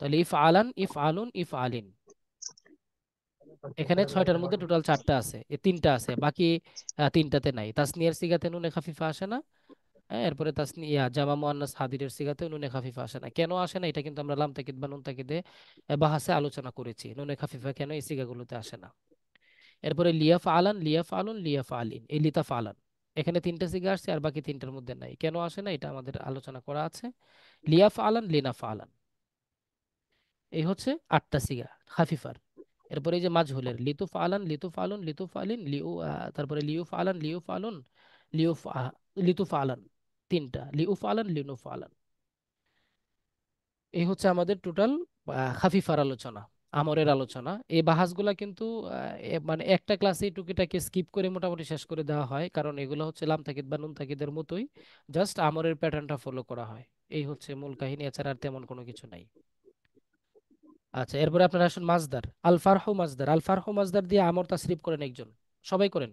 তাহলে ইফ আলান, ইফ আলুন, ইফ আলিন, এখানে 6টার মধ্যে টোটাল 4টা আছে, এ 3টা আছে, বাকি 3টাতে নাই। তাসনিয়ার সিগাতে নুনে খাফিফা আসে না। হ্যাঁ, এরপরে তাসনিয়া জামা মুয়ান্নাস হাদিরের সিগাতে নুনে খাফিফা আসে না। কেন আসে না এটা কিন্তু আমরা লাম তাকিদ বা নুন তাকিদে বাহাসে আলোচনা করেছি, নুনে খাফিফা কেন এই সিগাগুলোতে আসে না। এরপরে লিয়াফ আলান, লিয়াফ আলুন, লিয়াফ আলিন, এই লিতাফ আলান, এখানে 3টা সিগা আসছে আর বাকি 3টার মধ্যে নাই, কেন আসে না এটা আমাদের আলোচনা করা আছে। লিয়াফ আলান, লিনাফ আলান, এই হচ্ছে 8টা সিগা খাফিফার। এরপরে এই যে মাজহুলের লিতুফ আলান, লিতুফ আলুন, লিতুফ আলিন, তারপরে লিউফ আলান, লিউফ আলুন, লিউফ লিতুফ আলান, 3টা লিউফ আলান, লিনুফ আলান। এই হচ্ছে আমাদের টোটাল খাফিফার আলোচনা, আমরের আলোচনা। এই বাহাসগুলা কিন্তু মানে একটা ক্লাসে টুকিটাকে স্কিপ করে মোটামুটি শেষ করে দেওয়া হয়, কারণ এগুলো হচ্ছে লাম তাকিদ বা নুন তাকিদের মতোই, জাস্ট আমরের প্যাটার্নটা ফলো করা হয়। এই হচ্ছে মূল কাহিনী, এছাড়া আর তেমন কোনো কিছু নাই। আচ্ছা, এরপরে আপনারা আসুন মাজদার। আল ফারহু মাজদার, আল ফারহু মাজদার দিয়ে আমর তাসরিফ করেন একজন, সবাই করেন।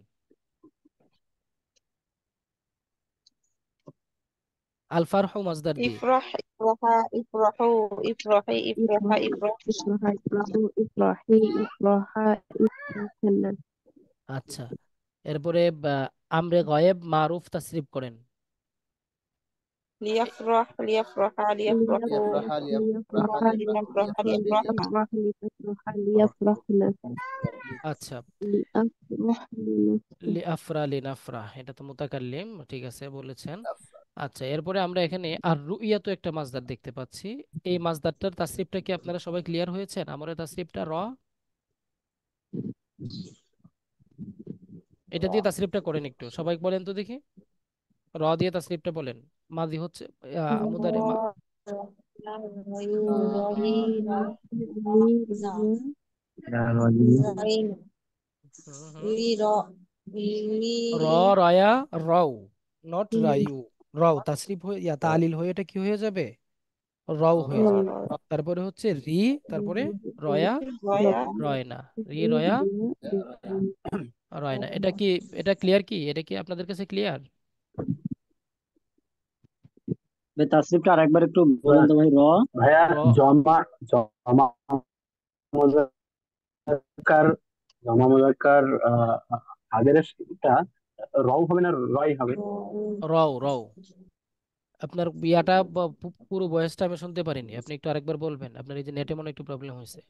আল ফারহু মাজদার দিয়ে। افرح افرح افرحوا افرحي افرح إفراح افرحنا. إفراح إفراح إفراحي إفراحا إفراحنا আচ্ছা, এরপরে আমরে গয়েব মারুফ তাসরিফ করেন। ليفرح ليفرح ليفرحوا লিয়াফরাহা লিয়াফরাহা ليفرح লিয়াফরাহু ليفرح ليفرح লিয়াফরাহু বিহি ليفرحنا. لتفرح لتفرح ليفرحنا আচ্ছা, لأفرح لنفرح লিআফরা লিনাফরা, এটা তো মুতাকাল্লিম, ঠিক আছে বলেছেন। আচ্ছা, এরপরে আমরা এখানে আর রুইয়া তো একটা মাসদার দেখতে পাচ্ছি, এই মাসদারটার তাসরিফটা কি আপনারা সবাই ক্লিয়ার হয়েছেন? আমরের তাসরিফটা এটা দিয়ে তাসরিফটা করেন একটু, সবাই বলেন তো দেখি, দিয়ে তাসরিফটা বলেন। মাদি হচ্ছে মুদারে غير হুম হুম। غير র, রয়া, রও, নট রায়ু, রও তাসরিফ হয়ে তালিল হয়ে এটা কি হয়ে যাবে, রও হয়ে যাবে। তারপরে হচ্ছে রি, তারপরে রয়া, রয়না, রি রয়া, রয়না, এটা কি, এটা ক্লিয়ার কি, এটা কি আপনাদের কাছে ক্লিয়ার? ভাই তাসরিফটা আরেকবার একটু বলেন তো ভাই। ভাইয়া র, জমা জমা মুজাক্কার, জমা মুজাক্কার আগের টা রও হবে না রয় হবে? রও, রও, আপনার ইয়াটা পুরো ভয়েসটা আমি শুনতে পারিনি, আপনি একটু আরেকবার বলবেন, আপনার এই যে নেটে মনে হয় একটু প্রবলেম হয়েছে।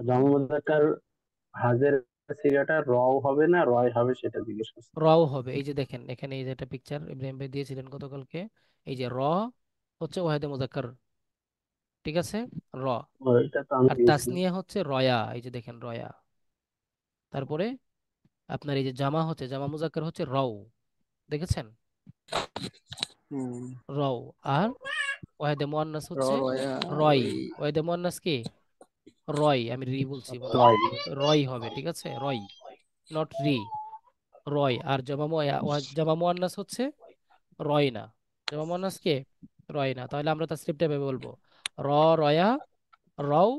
জামা মুজাক্কার হাজের সিগাটা রও হবে না রয় হবে সেটা জিজ্ঞেস করছি। রও হবে, এই যে দেখেন এখানে এই যে একটা পিকচার ইব্রাহিম ভাই দিয়েছিলেন গতকালকে, এই যে র হচ্ছে ওয়াহেদে মুজাক্কার, ঠিক আছে, র। এটা তো আমি আর দিয়েছিলাম। তাসনিয়া হচ্ছে রয়া, এই যে দেখেন রয়া। তারপরে আপনার এই যে জামা হচ্ছে, জামা মুজাক্কার হচ্ছে রও, দেখেছেন, হুম। রও। আর ওয়াহেদে মুয়ান্নাস র হচ্ছে রয়া রয়। ওই ওয়াহেদে মুয়ান্নাস কি? রয়, আমি রি বলছি মনে রয়। করেন, রয় হবে, ঠিক আছে, রয়, নট রি, রয়। আর জামা মুয়ান্নাস হচ্ছে রয় না, জামা মুয়ান্নাস কে? রয় না। তাহলে আমরা তার স্ক্রিপ্টে ভেবে বলবো র, রয়া, রও,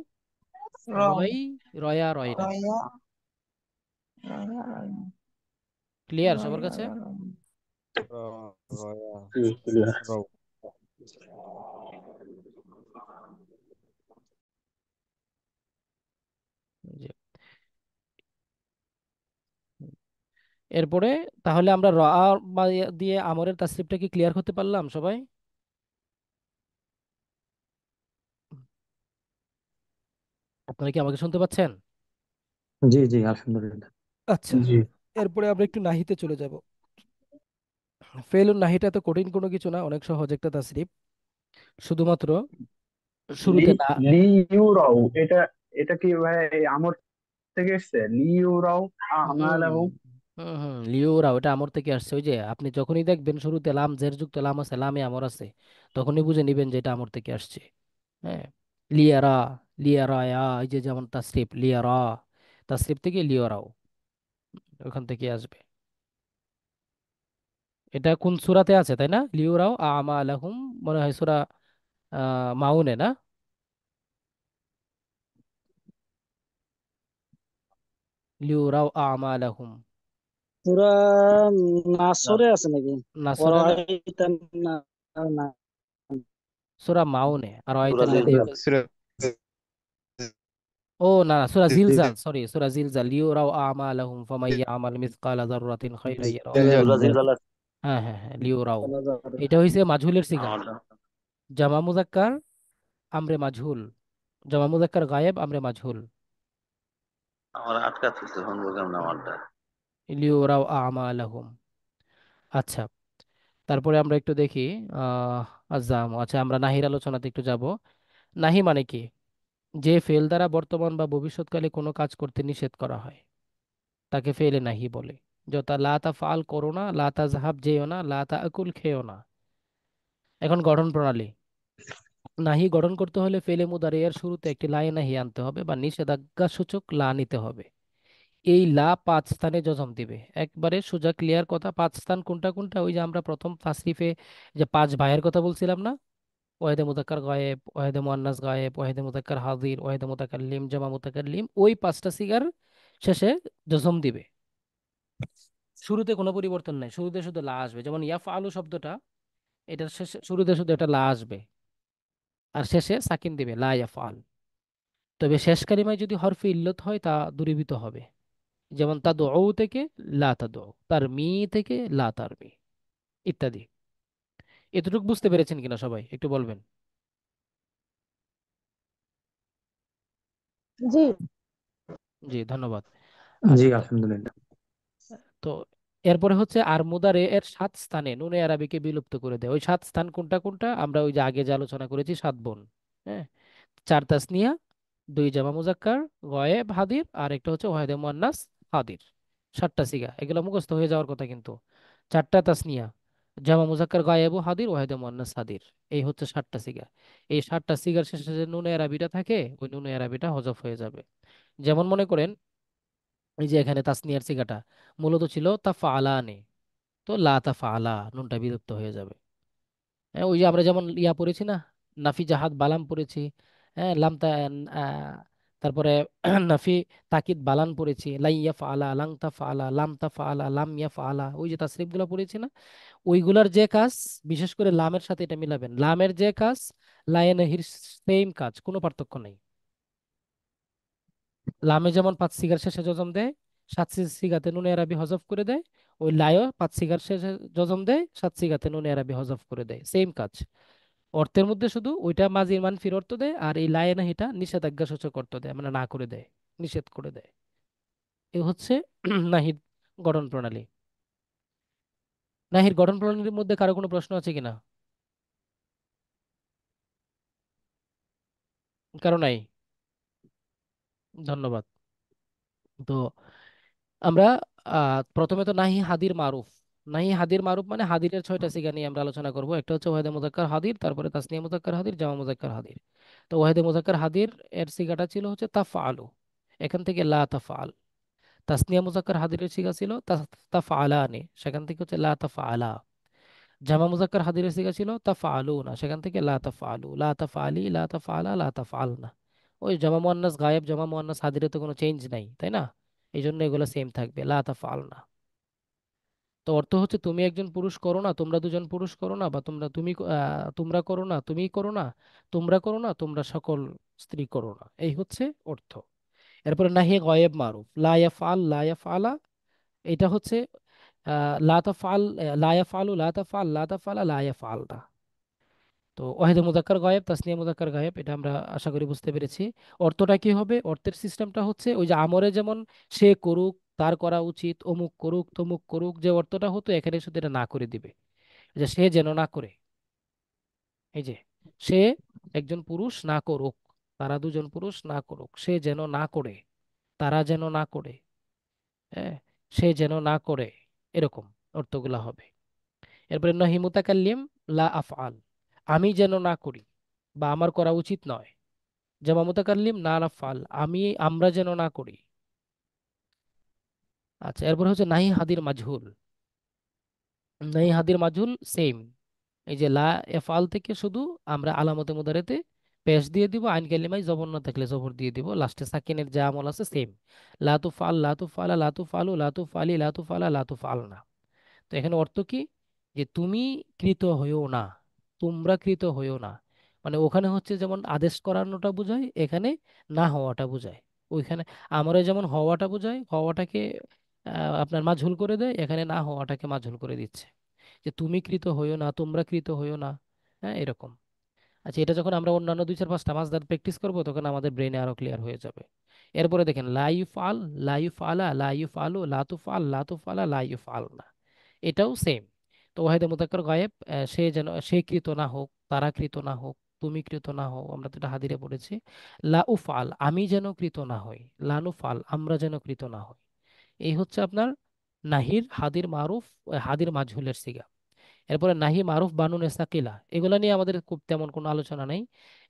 রং রয়, রয়া, রয় না। রয়া রয়া ক্লিয়ার সবার রয়া কাছে? রয়া র রয়া ক্লিয়ার। রৌ। জি। এরপরে তাহলে আমরা র দিয়ে আমরের তাসরিফটা কি ক্লিয়ার করতে পারলাম সবাই? আপনারা কি আমাকে শুনতে পাচ্ছেন? জি জি আলহামদুলিল্লাহ। আচ্ছা, জি। এরপরে আমরা একটু নাহিতে চলে যাব। ফেলুন নাহিটা তো কঠিন কোনো কিছু না, অনেক সহজ একটা তাসরিফ, শুধুমাত্র লি শুরুতে না। লি ইউ রাও, এটা এটা কি ভাই এই আমর থেকে এসছে? লি ইউ রাও হুম আমালাহু। হুম হুম, লিওরা ওটা আমর থেকে আসছে। ওই যে আপনি যখনই দেখবেন শুরুতে লাম জের যুক্ত লাম আছে, লামে আমর আছে, তখনই বুঝে নিবেন যে এটা আমর থেকে আসছে। হ্যাঁ, লিয়ারা, লিয়ারায়া, এই যে যেমন তাসরিফ লিয়ারা, তাসরিফ থেকে লিওরাও, ওখান থেকে আসবে। এটা কোন সূরাতে আছে তাই না? লিওরাও আমালাহুম, মনে হয় সূরা মাউনে না? লিওরাও আমালাহুম। পুরা নাসরে আছে নাকি? নাসরে না, ওরাইতান না, না। সূরা মাউনে। আর সূরা আয়াতুল্লাযী, জিলজিল। সূরা ও না না, সূরা জিলজাল, সরি, সূরা জিলজাল, লিওরাও আমালাহুম ফামাইয়া আমাল মিসকালা যাররাতিন খাইরান ইয়ারাহু। জিলজাল। সূরা জিলজিল আছে। হ্যাঁ হ্যাঁ হ্যাঁ, লিওরাও। এটা হইছে মাজহুলের সিগা, আমারটা। জামা মুজাক্কার আমরে মাজহুল, জামা মুজাক্কার গায়েব আমরে মাজহুল। আমার আটকাচ্ছে শুনবো কেমন আমারটা। লিওরাও আমালাহুম। আচ্ছা, তারপরে আমরা একটু দেখি আজাম, আচ্ছা আমরা নাহির আলোচনাতে একটু যাব। নাহি মানে কি? যে ফেল দ্বারা বর্তমান বা ভবিষ্যৎকালে কোনো কাজ করতে নিষেধ করা হয় তাকে ফেলে নাহি বলে। যথা লা তা ফাল করো না, লা তা জাহাব যেও না, লা তা আকুল খেও না। এখন গঠন প্রণালী। নাহি গঠন করতে হলে ফেলে মুদারি এর শুরুতে একটি লা নাহি আনতে হবে বা নিষেধাজ্ঞা সূচক লা নিতে হবে। এই লা 5 স্থানে জজম দিবে, একবারে সোজা ক্লিয়ার কথা। 5 স্থান কোনটা কোনটা? ওই যে আমরা প্রথম তাসরিফে যে 5 ভাইয়ের কথা বলছিলাম না, ওয়াহিদে মুযাক্কার গায়েব, ওয়াহিদে মুয়ান্নাস গায়েব, ওয়াহিদে মুযাক্কার হাজির, ওয়াহিদে মুতাকাল্লিম, জামা মুতাকাল্লিম, ওই 5টা সিগার শেষে জজম দিবে। শুরুতে কোনো পরিবর্তন নাই, শুরুতে শুধু লা আসবে। যেমন ইয়াফআলু শব্দটা, এটার শেষে শুরুতে শুধু একটা লা আসবে, আর শেষে সাকিন দিবে লা ইয়াফআল। তবে শেষ কালিমায় যদি হরফে ইল্লত হয় তা দূরীভূত হবে। যেমন তাদউ থেকে লা তাদউ, তারমি থেকে লা তারমি, ইত্যাদি। এতটুকু বুঝতে পেরেছেন কিনা সবাই একটু বলবেন? জি। জি, ধন্যবাদ। জি আচ্ছা, আলহামদুলিল্লাহ। তো এরপরে হচ্ছে আর মুদারে এর 7 স্থানে নুনে আরবিকে বিলুপ্ত করে দেয়। ওই 7 স্থান কোনটা কোনটা? আমরা ওই যে আগে যে আলোচনা করেছি 7 বোন। হ্যাঁ, 4 তাসনিয়া, 2 জামা মুজাক্কার গয়েব হাদির, আর একটা হচ্ছে ওয়াহেদে মুয়ান্নাস হাদির। 7টা সিগা, এগুলো মুখস্থ হয়ে যাওয়ার কথা কিন্তু। 4টা তাসনিয়া, জামা মুজাক্কার গায়েব ও হাদির, ওয়াহেদে মুয়ান্নাস হাদির, এই হচ্ছে 7টা সিগা। এই 7টা সিগার শেষে যে নুনে আরবিটা থাকে, ওই নুনে আরবিটা হজফ হয়ে যাবে। যেমন মনে করেন এই যে এখানে তাসনিয়ার সিগাটা মূলত ছিল তাফআলানে, তো লা তাফআলা, নুনটা বিলুপ্ত হয়ে যাবে। হ্যাঁ, ওই যে আমরা যেমন ইয়া পড়েছি না, নাফি জাহাদ বালাম পড়েছি। হ্যাঁ, তারপরে নাফি তাকিদ বালান পড়েছি, লাই ইয়াফআলা, লাং তাফআলা, লাম তাফআলা, লাম ইয়াফআলা, ওই যে তাসরিফ গুলো পড়েছি না, ওইগুলার যে কাজ, বিশেষ করে লামের সাথে এটা মিলাবেন, লামের যে কাজ লায়ে নাহির সেম কাজ, কোনো পার্থক্য নেই। লামে যেমন 5 সিগার শেষে জজম দেয়, 7 সিগাতে নুনে আরবি হজফ করে দেয়, ওই লায়ও 5 সিগার শেষে জজম দেয়, 7 সিগাতে নুনে আরবি হজফ করে দেয়, সেম কাজ। অর্থের মধ্যে শুধু ওইটা মাজির মানফির অর্থ দেয়, আর এই লায়ে নাহিটা নিষেধাজ্ঞা সূচক অর্থ দেয়, মানে না করে দেয়, নিষেধ করে দেয়। এ হচ্ছে নাহির গঠন প্রণালী। নাহির গঠন প্রণালীর মধ্যে কারো কোনো প্রশ্ন আছে কিনা? কারো নাই? ধন্যবাদ। তো আমরা প্রথমে তো নাহি হাদির মারুফ। নাহি হাদির মারুফ মানে হাদিরের 6টা সিগা নিয়ে আমরা আলোচনা করব। একটা হচ্ছে ওয়াহিদে মুজাক্কার হাদির, তারপরে তাসনিয়া মুজাক্কার হাদির, জামা মুজাক্কার হাদির। তো ওয়াহিদে মুজাক্কার হাদির এর সিগাটা ছিল হচ্ছে তাফআলু, এখান থেকে লা তাফআল। তাসনিয়া মুজাক্কার হাদিরের সিগা ছিল তাফআলানি, সেখান থেকে হচ্ছে লা তাফআলা। জামা মুজাক্কার হাদিরের সিগা ছিল তাফআলুনা, সেখান থেকে লা তাফআলু, লা তাফআলি, লা তাফআলা, লা তাফআলনা। ওই জামা মুয়ান্নাস গায়েব, জামা মুয়ান্নাস হাদিরে তো কোনো চেঞ্জ নাই, তাই না? এই জন্য এগুলো সেম থাকবে, লা তাফআলনা। তো অর্থ হচ্ছে তুমি একজন পুরুষ করো না, তোমরা দুজন পুরুষ করো না, বা তোমরা করো না, তুমি করো না, তোমরা করো না, তোমরা সকল স্ত্রী করো না, এই হচ্ছে অর্থ। এরপরে নাহি গায়েব মারুফ, লা ইয়াফআল, লা ইয়াফআলা। এটা হচ্ছে লা তাফআল, লা ইয়াফআলু, লা তাফআল, লা তাফআলা, লা ইয়াফআলনা। তো ওয়াহিদে মুজাক্কার গায়েব, তাসনিয়া মুজাক্কার গায়েব, এটা আমরা আশা করি বুঝতে পেরেছি। অর্থটা কি হবে? অর্থের সিস্টেমটা হচ্ছে ওই যে আমরে যেমন সে করুক, তার করা উচিত, অমুক করুক, তমুক করুক, যে অর্থটা হতো এখানে শুধু এটা না করে দিবে, যে সে যেন না করে। এই যে সে একজন পুরুষ না করুক, তারা দুজন পুরুষ না করুক, সে যেন না করে, তারা যেন না করে, হ্যাঁ, সে যেন না করে, এরকম অর্থগুলা হবে। এরপরে নহি মুতাকাল্লিম, লা আফআল, আমি যেন না করি বা আমার করা উচিত নয়। যেমন মুতাকাল্লিম না নাফআল, আমরা যেন না করি। আচ্ছা, এরপর হচ্ছে নাহি হাদির মাজহুল। নাহি হাদির মাজহুল সেম। এই যে লা এফআল থেকে শুধু আমরা আলামতে মুদারেতে পেশ দিয়ে দিব, আইন কালিমায় জবর না থাকলে জবর দিয়ে দিব, লাস্টে সাকিনের যে আমল আছে সেম। লা তুফআল, লা তুফআলা, লা তুফআলু, লা তুফআলি, লা তুফআলা, লা তুফআলনা। তো এখানে অর্থ কি? যে তুমি কৃত হইও না, তোমরা কৃত হইও না। মানে ওখানে হচ্ছে যেমন আদেশ করানোটা বোঝায়, এখানে না হওয়াটা বোঝায়। ওইখানে আমরা যেমন হওয়াটা বোঝায়, হওয়াটাকে আপনার মাঝহুল করে দেয়, এখানে না হওয়াটাকে মাঝহুল করে দিচ্ছে, যে তুমি কৃত হইও না, তোমরা কৃত হইও না, হ্যাঁ, এরকম। আচ্ছা, এটা যখন আমরা অন্যান্য 2 4 5টা মাসদার প্র্যাকটিস করব, তখন আমাদের ব্রেনে আরো ক্লিয়ার হয়ে যাবে। এরপরে দেখেন লা ইউফআল, লা ইউফআলা, লা ইউফআলু, লা তুফআল, লা তুফআলা, লা ইউফআলনা। এটাও সেম। তো ওয়াহিদে মুযাক্কার গায়েব, সে যেন, সে কৃত না হোক, তারা কৃত না হোক, তুমি কৃত না হও, আমরা তো এটা হাদিরে পড়েছি। লা উফআল, আমি যেন কৃত না হই, লা নুফআল, আমরা যেন কৃত না হই। এই হচ্ছে আপনার নাহির হাদির মারুফ, হাদির মাজহুলের সিগা। এরপরে নাহি মারুফ বানুনে সাকিলা, এগুলা নিয়ে আমাদের খুব তেমন কোনো আলোচনা নাই।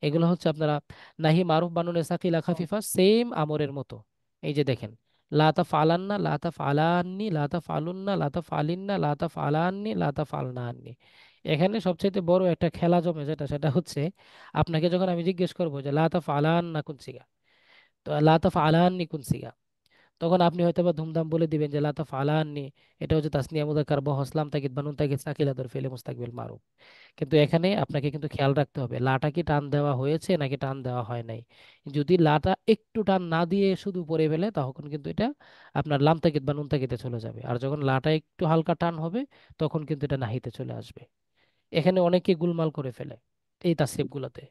এগুলো হচ্ছে আপনারা নাহি মারুফ বানুনে সাকিলা খাফিফা, সেম আমরের মতো। এই যে দেখেন, লাতা ফালান্না, লাতা ফালান্নি, লাতা ফালুন্না, লাতা ফালিন্না, লাতা ফালান্নি, লাতা ফালনান্নি। এখানে সবচেয়ে বড় একটা খেলা জমে, সেটা হচ্ছে আপনাকে যখন আমি জিজ্ঞেস করবো যে লাতা ফালান্না কোন সিগা, তো লাতা ফালান্নি কোন সিগা, তখন আপনি হয়তো বা ধুমধাম বলে দিবেন যে লাতা ফালান্নি, এটা হচ্ছে তাসনিয়া মুযাক্কার বহসলাম তাকিদ বানুন তাকিদ সাকিলা দর ফেলে মুস্তাকবিল মারুফ। কিন্তু এখানে আপনাকে কিন্তু খেয়াল রাখতে হবে, লাটা কি টান দেওয়া হয়েছে নাকি টান দেওয়া হয় নাই। যদি লাটা একটু টান না দিয়ে শুধু পড়ে ফেলে, তখন কিন্তু এটা আপনার লাম তাকিদ বা নুন তাকিদে চলে যাবে। আর যখন লাটা একটু হালকা টান হবে, তখন কিন্তু এটা নাহিতে চলে আসবে। এখানে অনেকে গুলমাল করে ফেলে এই তাসরিফ গুলাতে।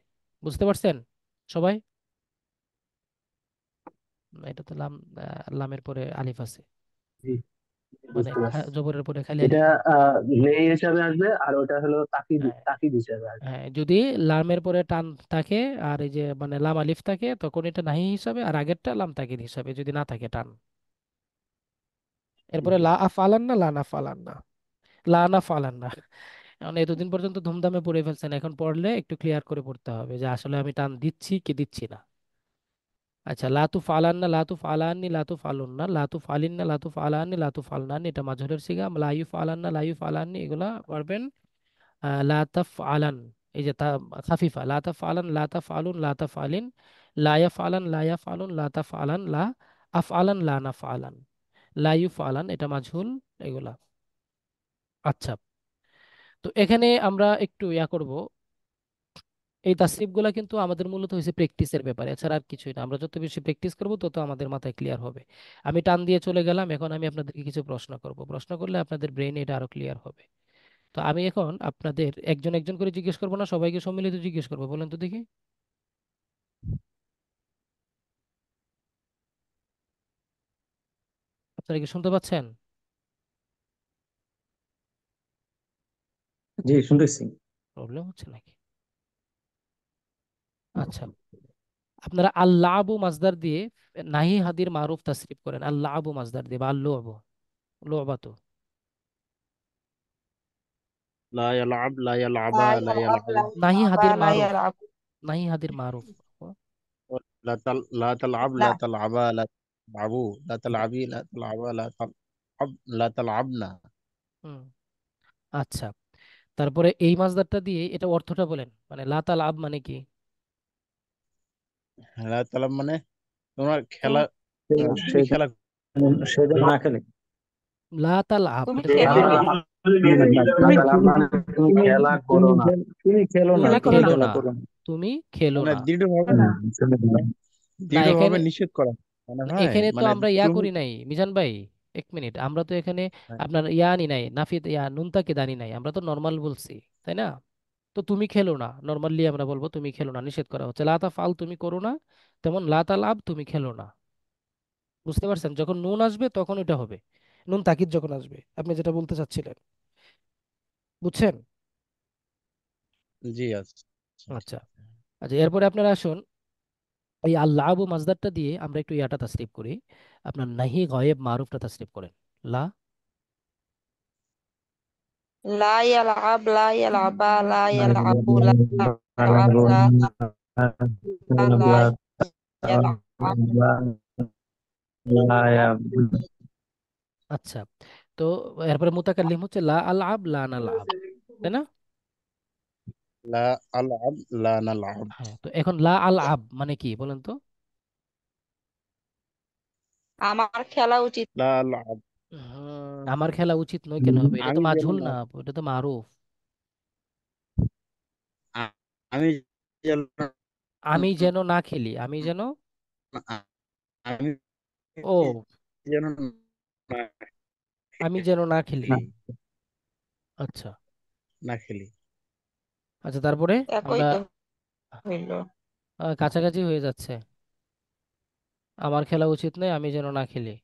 বুঝতে পারছেন সবাই? এটা তো লাম, লামের পরে আলিফ আছে, জি, মানে বুঝতে পারছি। জবরের পরে খালি এটা আলিফ না। লে হিসাবে আসবে, আর ওটা হলো তাকিদ, হ্যাঁ, তাকিদ হিসাবে আসবে। হ্যাঁ, যদি লামের পরে টান থাকে, আর এই যে মানে লাম আলিফ থাকে, তখন এটা নাহি হিসাবে, আর আগেরটা লাম তাকিদ হিসাবে যদি না থাকে টান। এরপরে জি। লা আফালান না, লা না ফালান না, লা না ফালান না। এখন এতদিন পর্যন্ত ধুমধামে পড়ে ফেলছেন, এখন পড়লে একটু ক্লিয়ার করে পড়তে হবে যে আসলে আমি টান দিচ্ছি কি দিচ্ছি না। আচ্ছা, লাতু ফালান না, লাতু ফালাননি, লাতু ফালুন না, লাতু ফালিন না, লাতু ফালাননি, লাতু ফালনান, এটা মাজহুরের সিগা। লাইয়ু ফালান না, লাইয়ু ফালাননি, এগুলা পারবেন। লা তাফআলান, এই যে তা খাফিফা, লা তাফআলান, লা তাফআলুন, লা তাফআলিন, লা ইয়াফআলান, লা ইয়াফআলুন, লা তাফআলান, লা আফআলান, লা নাফআলান, লা ইউফআলান, এটা মাজহুল, এগুলা। আচ্ছা, তো এখানে আমরা একটু ইয়া করব, এই তাসরিফ গুলা কিন্তু আমাদের মূলত হয়েছে প্র্যাকটিসের ব্যাপারে, এছাড়া আর কিছুই না। আমরা যত বেশি প্র্যাকটিস করবো তত আমাদের মাথায় ক্লিয়ার হবে। আমি টান দিয়ে চলে গেলাম, এখন আমি আপনাদেরকে কিছু প্রশ্ন করব, প্রশ্ন করলে আপনাদের ব্রেনে এটা আরো ক্লিয়ার হবে। তো আমি এখন আপনাদের একজন একজন করে জিজ্ঞেস করবো না, সবাইকে সম্মিলিত জিজ্ঞেস করবো, বলেন তো দেখি। আপনারা কি শুনতে পাচ্ছেন? জি, শুনতেছি। প্রবলেম হচ্ছে নাকি? আচ্ছা, আপনারা আল্লাহ আবু মাজদার দিয়ে নাহি হাদির মারুফ তাসরিফ করেন, আল্লাহ আবু মাজদার দিয়ে, বা আল্লু আবু, লোবাতো। লা ইয়ালআব লা ইয়ালআবা لا লা يلعب ইয়ালআবু لا নাহি হাদির يلعب لا মারুফ, يلعب. নাহি হাদির মারুফ। লা তালআব লা لا তালআবা লা তালআবু লা তালআবি লা তালআবা লা তালআব লা তালআবনা। হুম, আচ্ছা। তারপরে এই মাজদারটা দিয়ে এটা অর্থটা বলেন, মানে লা তাল আব মানে কি? লা তালআব মানে তোমরা খেলা, তুমি তুমি খেলা সে যেন না খেলে। লা তাল আব তুমি এটা তো খেলো মারুফ। না, আল্লাহ তাআলা মানে তুমি খেলা করো না। তুমি খেলো না, তুমি খেলা করো তুমি না। খেলো খেলা না, করো না। তুমি খেলো মানে না। দৃঢ়ভাবে, না দৃঢ়ভাবে এখানে, নিষেধ করা মানে না ভাই, এখানে তো মানে আমরা ইয়া তুমি করি নাই মিজান ভাই, এক মিনিট, আমরা তো এখানে আপনার ইয়া আনি নাই, নাফিদ ইয়া নুনতাকে দানি নাই, আমরা তো নর্মাল বলছি, তাই না? তো তুমি খেলো না নর্মালি আমরা বলবো তুমি খেলো না, নিষেধ করা হচ্ছে। লা তাফআল তুমি করো না, তেমন লা তালআব তুমি খেলো না। বুঝতে পারছেন? যখন নুন আসবে তখন এটা হবে, নুন তাকিদ যখন আসবে, আপনি যেটা বলতে চাচ্ছিলেন, বুঝছেন? জি আচ্ছা আচ্ছা, ঠিক আচ্ছা। আছে। আচ্ছা, এরপরে আপনারা আসুন, এই আল্লাহ আবু মাজদারটা দিয়ে আমরা একটু ইয়াটা তাসরিফ করি, আপনার নাহি গায়েব মারুফটা তাসরিফ করেন। লা, لا يلعب لا يلعبا لا يلعب لا يلعب لا لا يلعب. আচ্ছা। তো এরপরে মুতাকাল্লিম হচ্ছে লা আল আব লা নাল আব, তাই না? লা আলআব লা নালআব। হ্যাঁ, তো এখন লা আল আব মানে কি বলেন তো? আমার খেলা উচিত. লা আলআব আমার খেলা উচিত নয় কেন হবে? এটা তো আমি যেন মাজহুল না, না, এটা তো মারুফ। আ- আমি যেন আমি যেন না খেলি, আমি যেন, আমি ও, যেন না আমি যেন না খেলি। না, আচ্ছা। না খেলি। আচ্ছা, তারপরে একই আমরা তো হইলো. কাছাকাছি হয়ে যাচ্ছে। আমার খেলা উচিত নয়, আমি যেন না খেলি।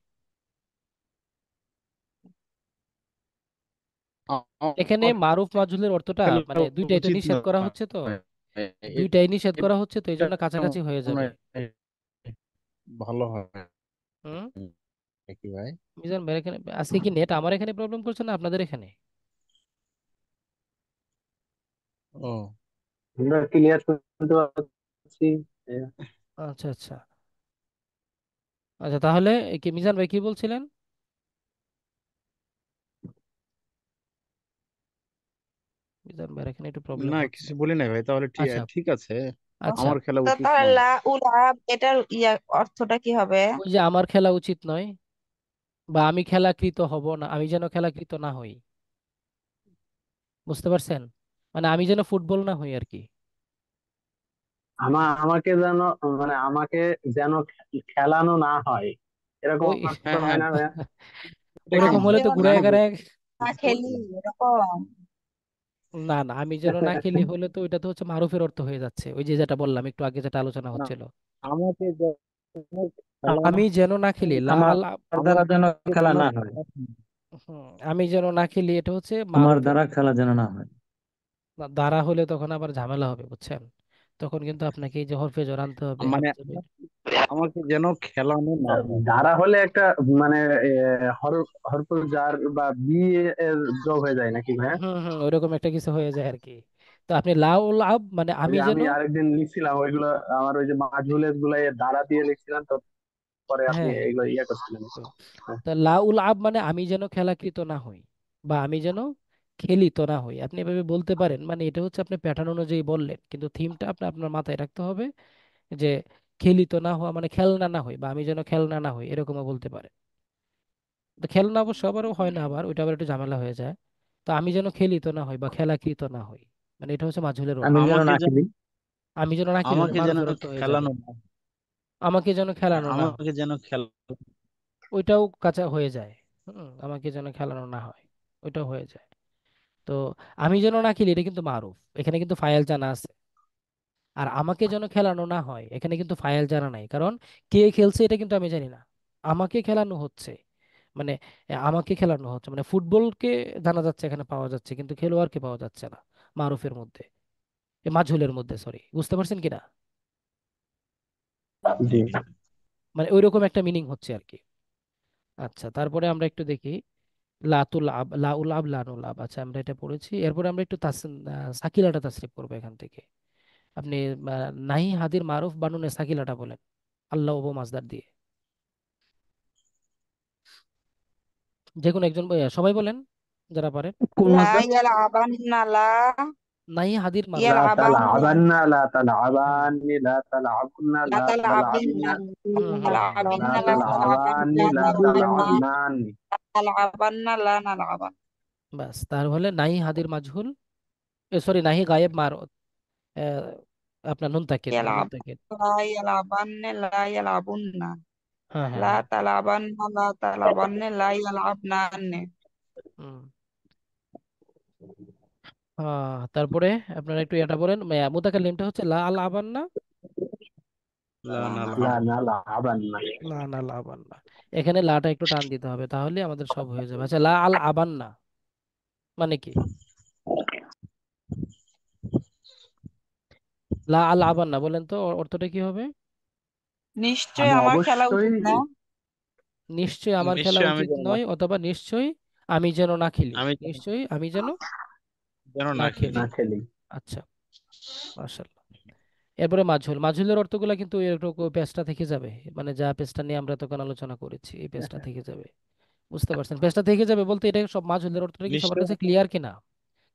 এখানে আমার মারুফ মাজহুলের অর্থটা খেলা মানে দুইটাই তো উচিত নিষেধ করা নয়, হচ্ছে, তো দুইটাই নিষেধ করা হচ্ছে, তো এই এটা জন্য কাছাকাছি হয়ে মনে যাবে। হয় ভালো হয় হুম, নাকি ভাই? মিজান ভাই এখানে আজকে কি নেট আমার এখানে প্রবলেম করছে না আপনাদের এখানে? ও আমরা ক্লিয়ার শুনতে পাচ্ছি। আচ্ছা আচ্ছা। আচ্ছা, তাহলে কি মিজান ভাই কি বলছিলেন? মিজান ভাই এখানে একটু প্রবলেম না, হচ্ছে। কিছু বলি নাই ভাই, তাহলে ঠিক আচ্ছা ঠিক আছে। আচ্ছা। আমার খেলা তা উচিত তাহলে নয়। লা উল আব এটার অর্থটা কি হবে? ওই যে আমার খেলা উচিত নয়, বা আমি খেলাকৃত হব না, আমি যেন খেলাকৃত না হই। বুঝতে পারছেন? মানে আমি যেন ফুটবল না হই আর কি। আমাকে যেন, মানে আমাকে যেন খেলানো না হয়, এরকম ওই অর্থ হ্যাঁ হয় হ্যাঁ, না ভাইয়া? এটা কি ওইরকম আমি হলে তো যেন ঘুরায় মানে গাড়ায়, না খেলি এরকম. না না, আমি যেন না খেলি হলে তো ওইটা তো হচ্ছে মারুফের অর্থ হয়ে যাচ্ছে, ওই যে যেটা বললাম একটু আগে যেটা আলোচনা না, হচ্ছিল। আমাকে যেন খেলানো, আমি যেন না খেলি, লা আমার আল দ্বারা আমাকে যেন খেলা যেন না হয়। আমি যেন না খেলি, এটা হচ্ছে আমার মারুফের। দ্বারা খেলা যেন না হয়। দ্বারা হলে তখন আবার ঝামেলা হবে, বুঝছেন? তখন কিন্তু আপনাকে এই যে হরফে জর আনতে হবে, মানে হামজাবে। আমাকে যেন খেলানো না হয়। ধারা হলে একটা মানে হরফ জার বা বি এর যোগ হয়ে যায় নাকি ভাইয়া? ওইরকম একটা কিছু হয়ে যায় আর কি। তো আপনি লাউ লাভ মানে ওই আমি যে যেন, আমি আরেকদিন লিখছিলাম ওইগুলো, আমার ওই যে মাজহুলের গুলা ধারা দিয়ে লিখছিলাম, তো পরে আপনি হ্যাঁ, এগুলো ইয়ে করছিলেন। হুম। হ্যাঁ। তা লাউল আব মানে আমি যেন খেলাকৃত না হই, বা আমি যেন খেলিত না হই, আপনি এভাবে বলতে পারেন। মানে এটা হচ্ছে আপনি প্যাটার্ন অনুযায়ী বললেন, কিন্তু থিমটা আপনি আপনার মাথায় রাখতে হবে, যে খেলিত না হওয়া মানে খেলনা না হই, বা আমি যেন খেলনা না হই, এরকমও বলতে পারে। তো খেলনা অবশ্য আবারও হয় না, আবার ওইটা আবার একটু ঝামেলা হয়ে যায়। তো আমি যেন খেলিত না হই বা খেলাকৃত না হই, মানে এটা হচ্ছে মাজহুলের অর্থ। আমি যেন আমাকে না যেন খেলি। আমি যেন না খেলি ওটা আমাকে যেন মারুফের অর্থ হয়ে যাবে। খেলানো না আমাকে যেন খেলানো না হয়, আমাকে যেন খেলা ওইটাও কাঁচা হয়ে যায়। আমাকে যেন খেলানো না হয়, ওইটাও হয়ে যায়। তো আমি যেন না খেলি এটা কিন্তু মারুফ, এখানে কিন্তু ফাইল জানা আছে। আর আমাকে যেন খেলানো না হয় এখানে কিন্তু ফাইল জানা নাই, কারণ কে খেলছে এটা কিন্তু আমি জানি না। আমাকে খেলানো হচ্ছে মানে আমাকে খেলানো হচ্ছে মানে ফুটবলকে জানা যাচ্ছে, এখানে পাওয়া যাচ্ছে, কিন্তু খেলোয়াড়কে পাওয়া যাচ্ছে না মারুফের মধ্যে, মাঝহুলের মধ্যে, সরি, বুঝতে পারছেন কিনা? জি। মানে ওইরকম একটা মিনিং হচ্ছে আর কি। আচ্ছা, তারপরে আমরা একটু দেখি লাতুল আব, লাউল আব, লানুল আব। আচ্ছা, আমরা এটা পড়েছি। এরপরে আমরা একটু সাকিলাটা তাসরিফ করবো এখান থেকে। আপনি নাহি হাদির মারুফ বানুনে সাকিলাটা বলেন আল্লাহ ও মাজদার দিয়ে, যে কোনো একজন সবাই বলেন যারা পারেন। কোন لا মাসদার? يلعبن لا নাহি হাদির মারুফ। لا يلعبن تلعبن لا হুম تلعبان لا تلعبن لا لا تلعبن تلعبن হুম হুম হুম হুم. لا تلعبن لا تلعبن تلعبان لا لا تلعبن تلعبنان تلعبن لا نلعبن বাস, তাহলে নাহি হাদির মাজহুল, সরি, নাহি গায়েব মার, আহ, আপনার নুন তাকিদ, নুন يلعب তাকিদ। لا يلعبن لا يلعبن হ্যাঁ হ্যাঁ لا হ্যাঁ। تلعبن لا تلعبن لا يلعبن হুম। তারপরে আপনারা একটু এটা বলেন, মুতাকাল্লিমটা হচ্ছে লা আল আবান্না, লা لا না لا লাব نلعبن না না লা আবান্না। এখানে লাটা একটু টান দিতে হবে, তাহলে আমাদের সব হয়ে যাবে। আচ্ছা, লা আল আবান্না মানে কি? লা আল আবান্না বলেন তো, অর্থটা কি হবে? নিশ্চয় আমি আমার খেলা অবশ্যই উচিত না নিশ্চয়ই আমার খেলা নিশ্চয় আমি উচিত যেন না নয়, অথবা নিশ্চয়ই আমি যেন না খেলি, আমি নিশ্চয়ই আমি যেন যেন না না খেলি। খেলি। না খেলি। আচ্ছা, মাশাআল্লাহ। এরপরে মাঝহুল, মাঝহুলের অর্থগুলা কিন্তু এরকম পেজটা থেকে যাবে, মানে যা পেজটা নিয়ে আমরা তখন আলোচনা করেছি এই পেজটা থেকে যাবে। বুঝতে পারছেন? পেজটা থেকে যাবে বলতে এটা সব মাঝহুলের অর্থটা কি সবার নিশ্চয় কাছে ক্লিয়ার কিনা?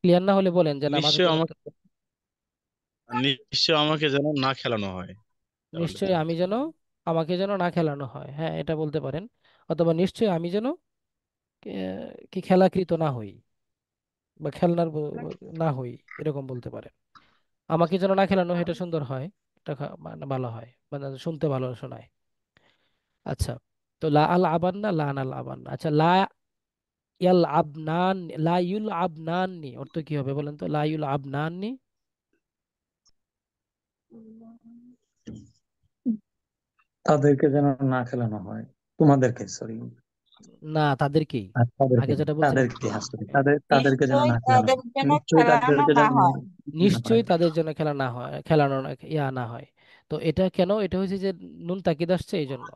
ক্লিয়ার না হলে বলেন যে না, নিশ্চয় মাঝহুলের অর্থ। আমাকে নিশ্চয় আমাকে যেন না খেলানো হয়, তাহলে নিশ্চয়ই আমি যেন, আমাকে যেন না খেলানো হয়, হ্যাঁ এটা বলতে পারেন। অথবা নিশ্চয়ই আমি যেন কি খেলাকৃত না হই, বা খেলনার না হই, এরকম বলতে পারেন। আমাকে যেন না খেলানো হয়, এটা সুন্দর হয়, এটা মানে ভালো হয়, মানে শুনতে ভালো শোনায়। আচ্ছা, তো লা আল আবান্না, লা আনাল আবান্না। আচ্ছা, লা ইয়াল আবনান, লা ইউল আবনাননি অর্থ কি হবে বলেন তো? লা ইউল আবনাননি, তাদেরকে যেন না খেলানো হয়, তোমাদেরকে, সরি, না তাদেরকেই, আর তাদেরকে আগে যেটা বলছিলাম। তাদেরকে আসলে তাদেরকে যেন নিশ্চয় না খেলানো তাদের হয়, যেন নিশ্চয়ই খেলানো তাদেরকে না যেন হয় না হয়। নিশ্চয়ই তাদের জন্য খেলা না হয়, খেলানো না হয়। তো এটা কেন? এটা হচ্ছে যে নুন তাকিদ আসছে এই জন্য।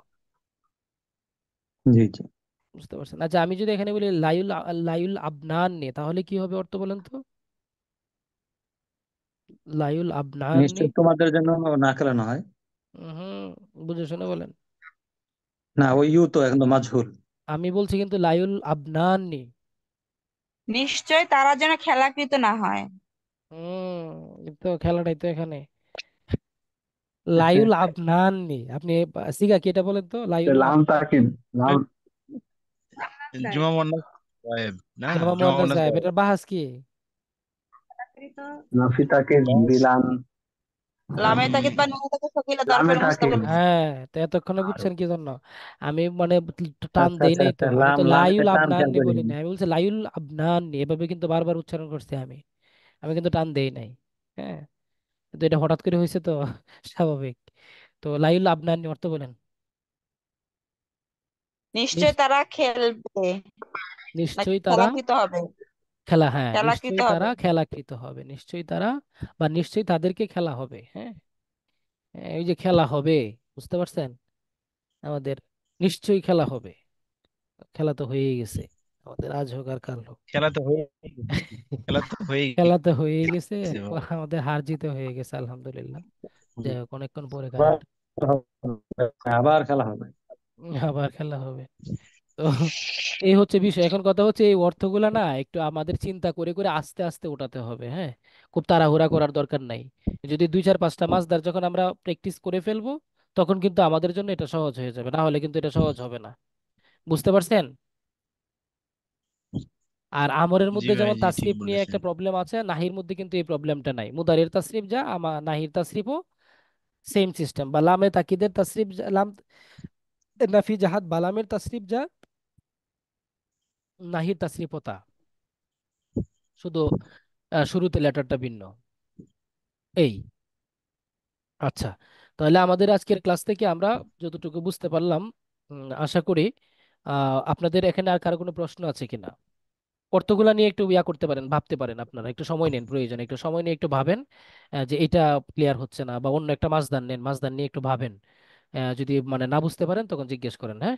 জি জি। বুঝতে পারছেন? আচ্ছা, আমি যদি এখানে বলি লাইউল লাইউল আবনান নে, তাহলে কি হবে অর্থ বলেন তো? লাইউল আবনান নে। নিশ্চয়ই তোমাদের যেন না খেলানো হয়। হুম, বুঝে শুনে বলেন। না, ওই ইউ তো এখন তো মাজহুল। আমি বলছি কিন্তু লাইউল আবনান নে। নিশ্চয় তারা যেন খেলাকৃত না হয় তো খেলাটাই তো এখানে লাইউল আবনান নে। আপনি সিগা কি এটা বলেন তো, লাইউল লাম তাকিদ, লাম জুমা মোহাম্মদ গায়েব না, জামা জুমা মুয়ান্নাস মোহাম্মদ গায়েব, গায়েব এটার বাহাস কি? নাফি তাকিদ বাস দিলাম লামে তাকিদ বা নুনে তাকিদ থাকিলে লামে তারপরে তাকিদ। মুস্তাকিল হ্যাঁ, তো এতক্ষণে বুঝছেন কি জন্য আমি মানে টান আচ্ছা দেই আচ্ছা নাই তো, আচ্ছা, আমি তো লামে লাইউল টান আবনান খেয়াল নি বলি করিনি। না, আমি বলছি লাইউল আবনান নি, এভাবে কিন্তু বারবার উচ্চারণ করছি আমি, আমি কিন্তু টান দেই নাই। হ্যাঁ, তো এটা হঠাৎ করে হয়েছে তো স্বাভাবিক। তো লাইউল আবনান নি অর্থ বলেন। নিশ্চয় নিশ- তারা খেলবে নাকি নিশ্চয়ই তারা খেলাকৃত হবে খেলা, হ্যাঁ খেলাকৃত নিশ্চয়ই তারা হবে খেলাকৃত হবে, নিশ্চয়ই তারা, বা নিশ্চয়ই তাদেরকে খেলা হবে। হ্যাঁ, এই যে খেলা হবে, বুঝতে পারছেন? আমাদের নিশ্চয়ই খেলা হবে, খেলা তো হয়েই গেছে আমাদের, আজ হোক আর কাল হোক। খেলা তো হয়ে খেলা তো হয়ে খেলা তো হয়েই গেছে, গেছে বাবা। আমাদের হার জিতে হয়ে গেছে আলহামদুলিল্লাহ। যাই হোক, অনেকক্ষণ পরে আবার কারেন্ট, আবার খেলা হবে। আবার খেলা হবে। তো এই হচ্ছে বিষয়। এখন কথা হচ্ছে এই অর্থগুলা না একটু আমাদের চিন্তা করে করে আস্তে আস্তে ওঠাতে হবে। হ্যাঁ, খুব তাড়াহুড়া করার দরকার নাই। যদি 2 4 5টা মাসদার যখন আমরা প্র্যাকটিস করে ফেলবো, তখন কিন্তু আমাদের জন্য এটা সহজ হয়ে যাবে, না হলে কিন্তু এটা সহজ হবে না। বুঝতে পারছেন? আর আমরের জি মধ্যে ভাই, যেমন জি ঠিক তাসরিফ নিয়ে বলেছেন। একটা প্রবলেম আছে, নাহির মধ্যে কিন্তু এই প্রবলেমটা নাই। মুদারির তাসরিফ যা, নাহির তাসরিফও সেম সিস্টেম। বা লামে তাকিদের তাসরিফ লাম নাফি জাহাদ বালামের তাসরিফ যা, নাহির তাসরিফও তা, শুধু শুরুতে লেটারটা ভিন্ন। এই, আচ্ছা, তাহলে আমাদের আজকের ক্লাস থেকে আমরা যতটুকু বুঝতে পারলাম, আশা করি আপনাদের এখানে আর কারো কোনো প্রশ্ন আছে কিনা। অর্থগুলা নিয়ে একটু ইয়া করতে পারেন, ভাবতে পারেন, আপনারা একটু সময় নেন, প্রয়োজন একটু সময় নিয়ে একটু ভাবেন যে এটা ক্লিয়ার হচ্ছে না, বা অন্য একটা মাসদার নেন, মাসদার নিয়ে একটু ভাবেন। যদি মানে না বুঝতে পারেন তখন জিজ্ঞেস করেন, হ্যাঁ।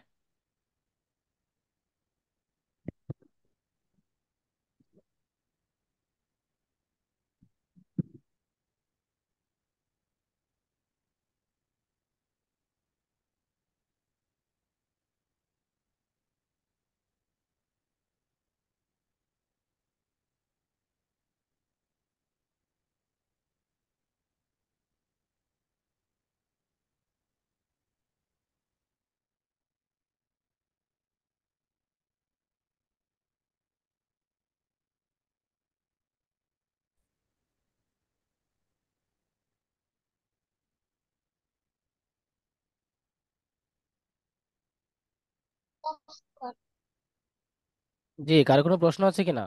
জি, কারো কোনো প্রশ্ন আছে কিনা?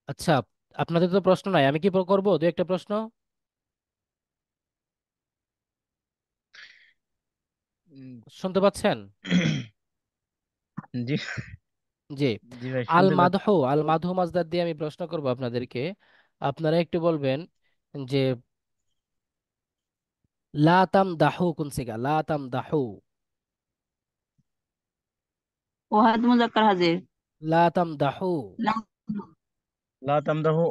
আচ্ছা, আপনাদের তো প্রশ্ন নাই, আমি কি করবো দু একটা প্রশ্ন? উম, শুনতে পাচ্ছেন? জি, জি। জি ভাই আল শুনতে পাচ্ছি। মাদহু, আল মাদহু মাজদার দিয়ে আমি প্রশ্ন করব আপনাদেরকে। আপনারা একটু বলবেন যে লা তাম দাহু কোন সিগা, লা তাম দাহু। ওয়াহিদ মুজাক্কার হাজির। লা তাম দাহু। লাম লা তামদাহু,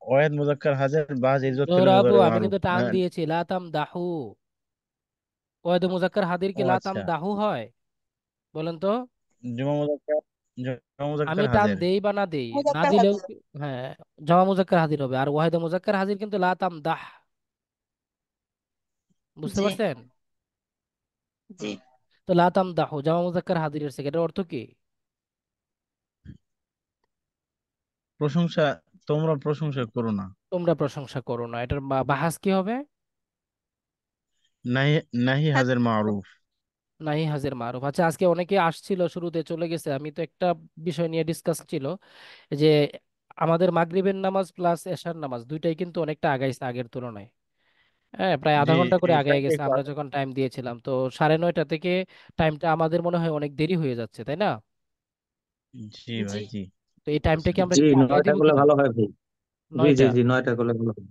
ওয়াহিদ মুজাক্কার হাজার বা ইজ্জত ফেলে জোহরা আপু, মুজারে আমি মারুফ। কিন্তু টান দিয়েছি, লা তাম দাহু। ওয়াহিদ মুজাক্কার হাদির ও কি লা তাম আচ্ছা, দাহু হয়? বলেন তো। জুমা মুজাক্কার, জুমা আমি মুজাক্কার টান হাজার। দেই বা না দেই, না মুজাক্কার দিলেও হাজির। হ্যাঁ, জমা মুজাক্কার হাজির হবে। আর ওয়াহিদ মুজাক্কার হাজির কিন্তু লা তাম দাহ। বুঝতে জি পারছেন? জি। হুম। তো লা তাম দাহু জমা মুজাক্কার হাজিরের সেকেন্ডের অর্থ কি? প্রশংসা, তোমরা প্রশংসা করো না। তোমরা প্রশংসা করো না, এটার বাহাস কি হবে? নাহি, নাহি হাজার মারুফ। নাই হাজির মারুফ। আচ্ছা, আজকে অনেকে আসছিল, শুরুতে চলে গেছে। আমি তো একটা বিষয় নিয়ে ডিসকাস ছিল যে আমাদের মাগরিবের নামাজ প্লাস এশার নামাজ দুইটাই কিন্তু অনেকটা আগাইছে আগের তুলনায়। হ্যাঁ, প্রায় জি, আধা ঘন্টা করে এই আগায় টাইমটা গেছে একটু আমরা আগে। যখন টাইম দিয়েছিলাম। তো 9:30 থেকে টাইমটা আমাদের মনে হয় অনেক দেরি হয়ে যাচ্ছে, তাই না? জি জি ভাই, জি। তো এই টাইমটা কি আমরা জি, একটু আগায় 9টা দিব করলে কি? ভালো হয় ভাই। জি জি 9টা? জি, 9টা করলে ভালো হয়।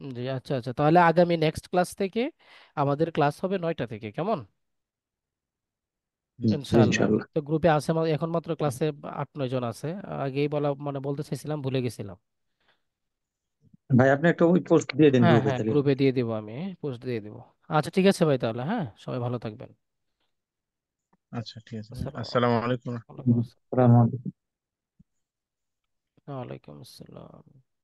জি, আচ্ছা আচ্ছা, তাহলে আগামী নেক্সট ক্লাস থেকে আমাদের ক্লাস হবে 9টা থেকে, কেমন? জি ইনশাআল্লাহ। ইনশাল্লাহ। তো গ্রুপে আছে এখন মাত্র ক্লাসে 8-9 জন আছে। আগেই বলা মানে বলতে চাইছিলাম, ভুলে গেছিলাম। ভাই আপনি একটা ওই পোস্ট দিয়ে দিন হ্যাঁ গ্রুপে হ্যাঁ, তাহলে। গ্রুপে দিয়ে দিব, আমি পোস্ট দিয়ে দিব। আচ্ছা ঠিক আছে ভাই, তাহলে হ্যাঁ, সবাই ভালো থাকবেন। আচ্ছা ঠিক আছে ভাই। আসসালামু আসসালামু আলাইকুম। আলাইকুম। আসসালামু আলাইকুম। ওয়ালাইকুম আসসালাম।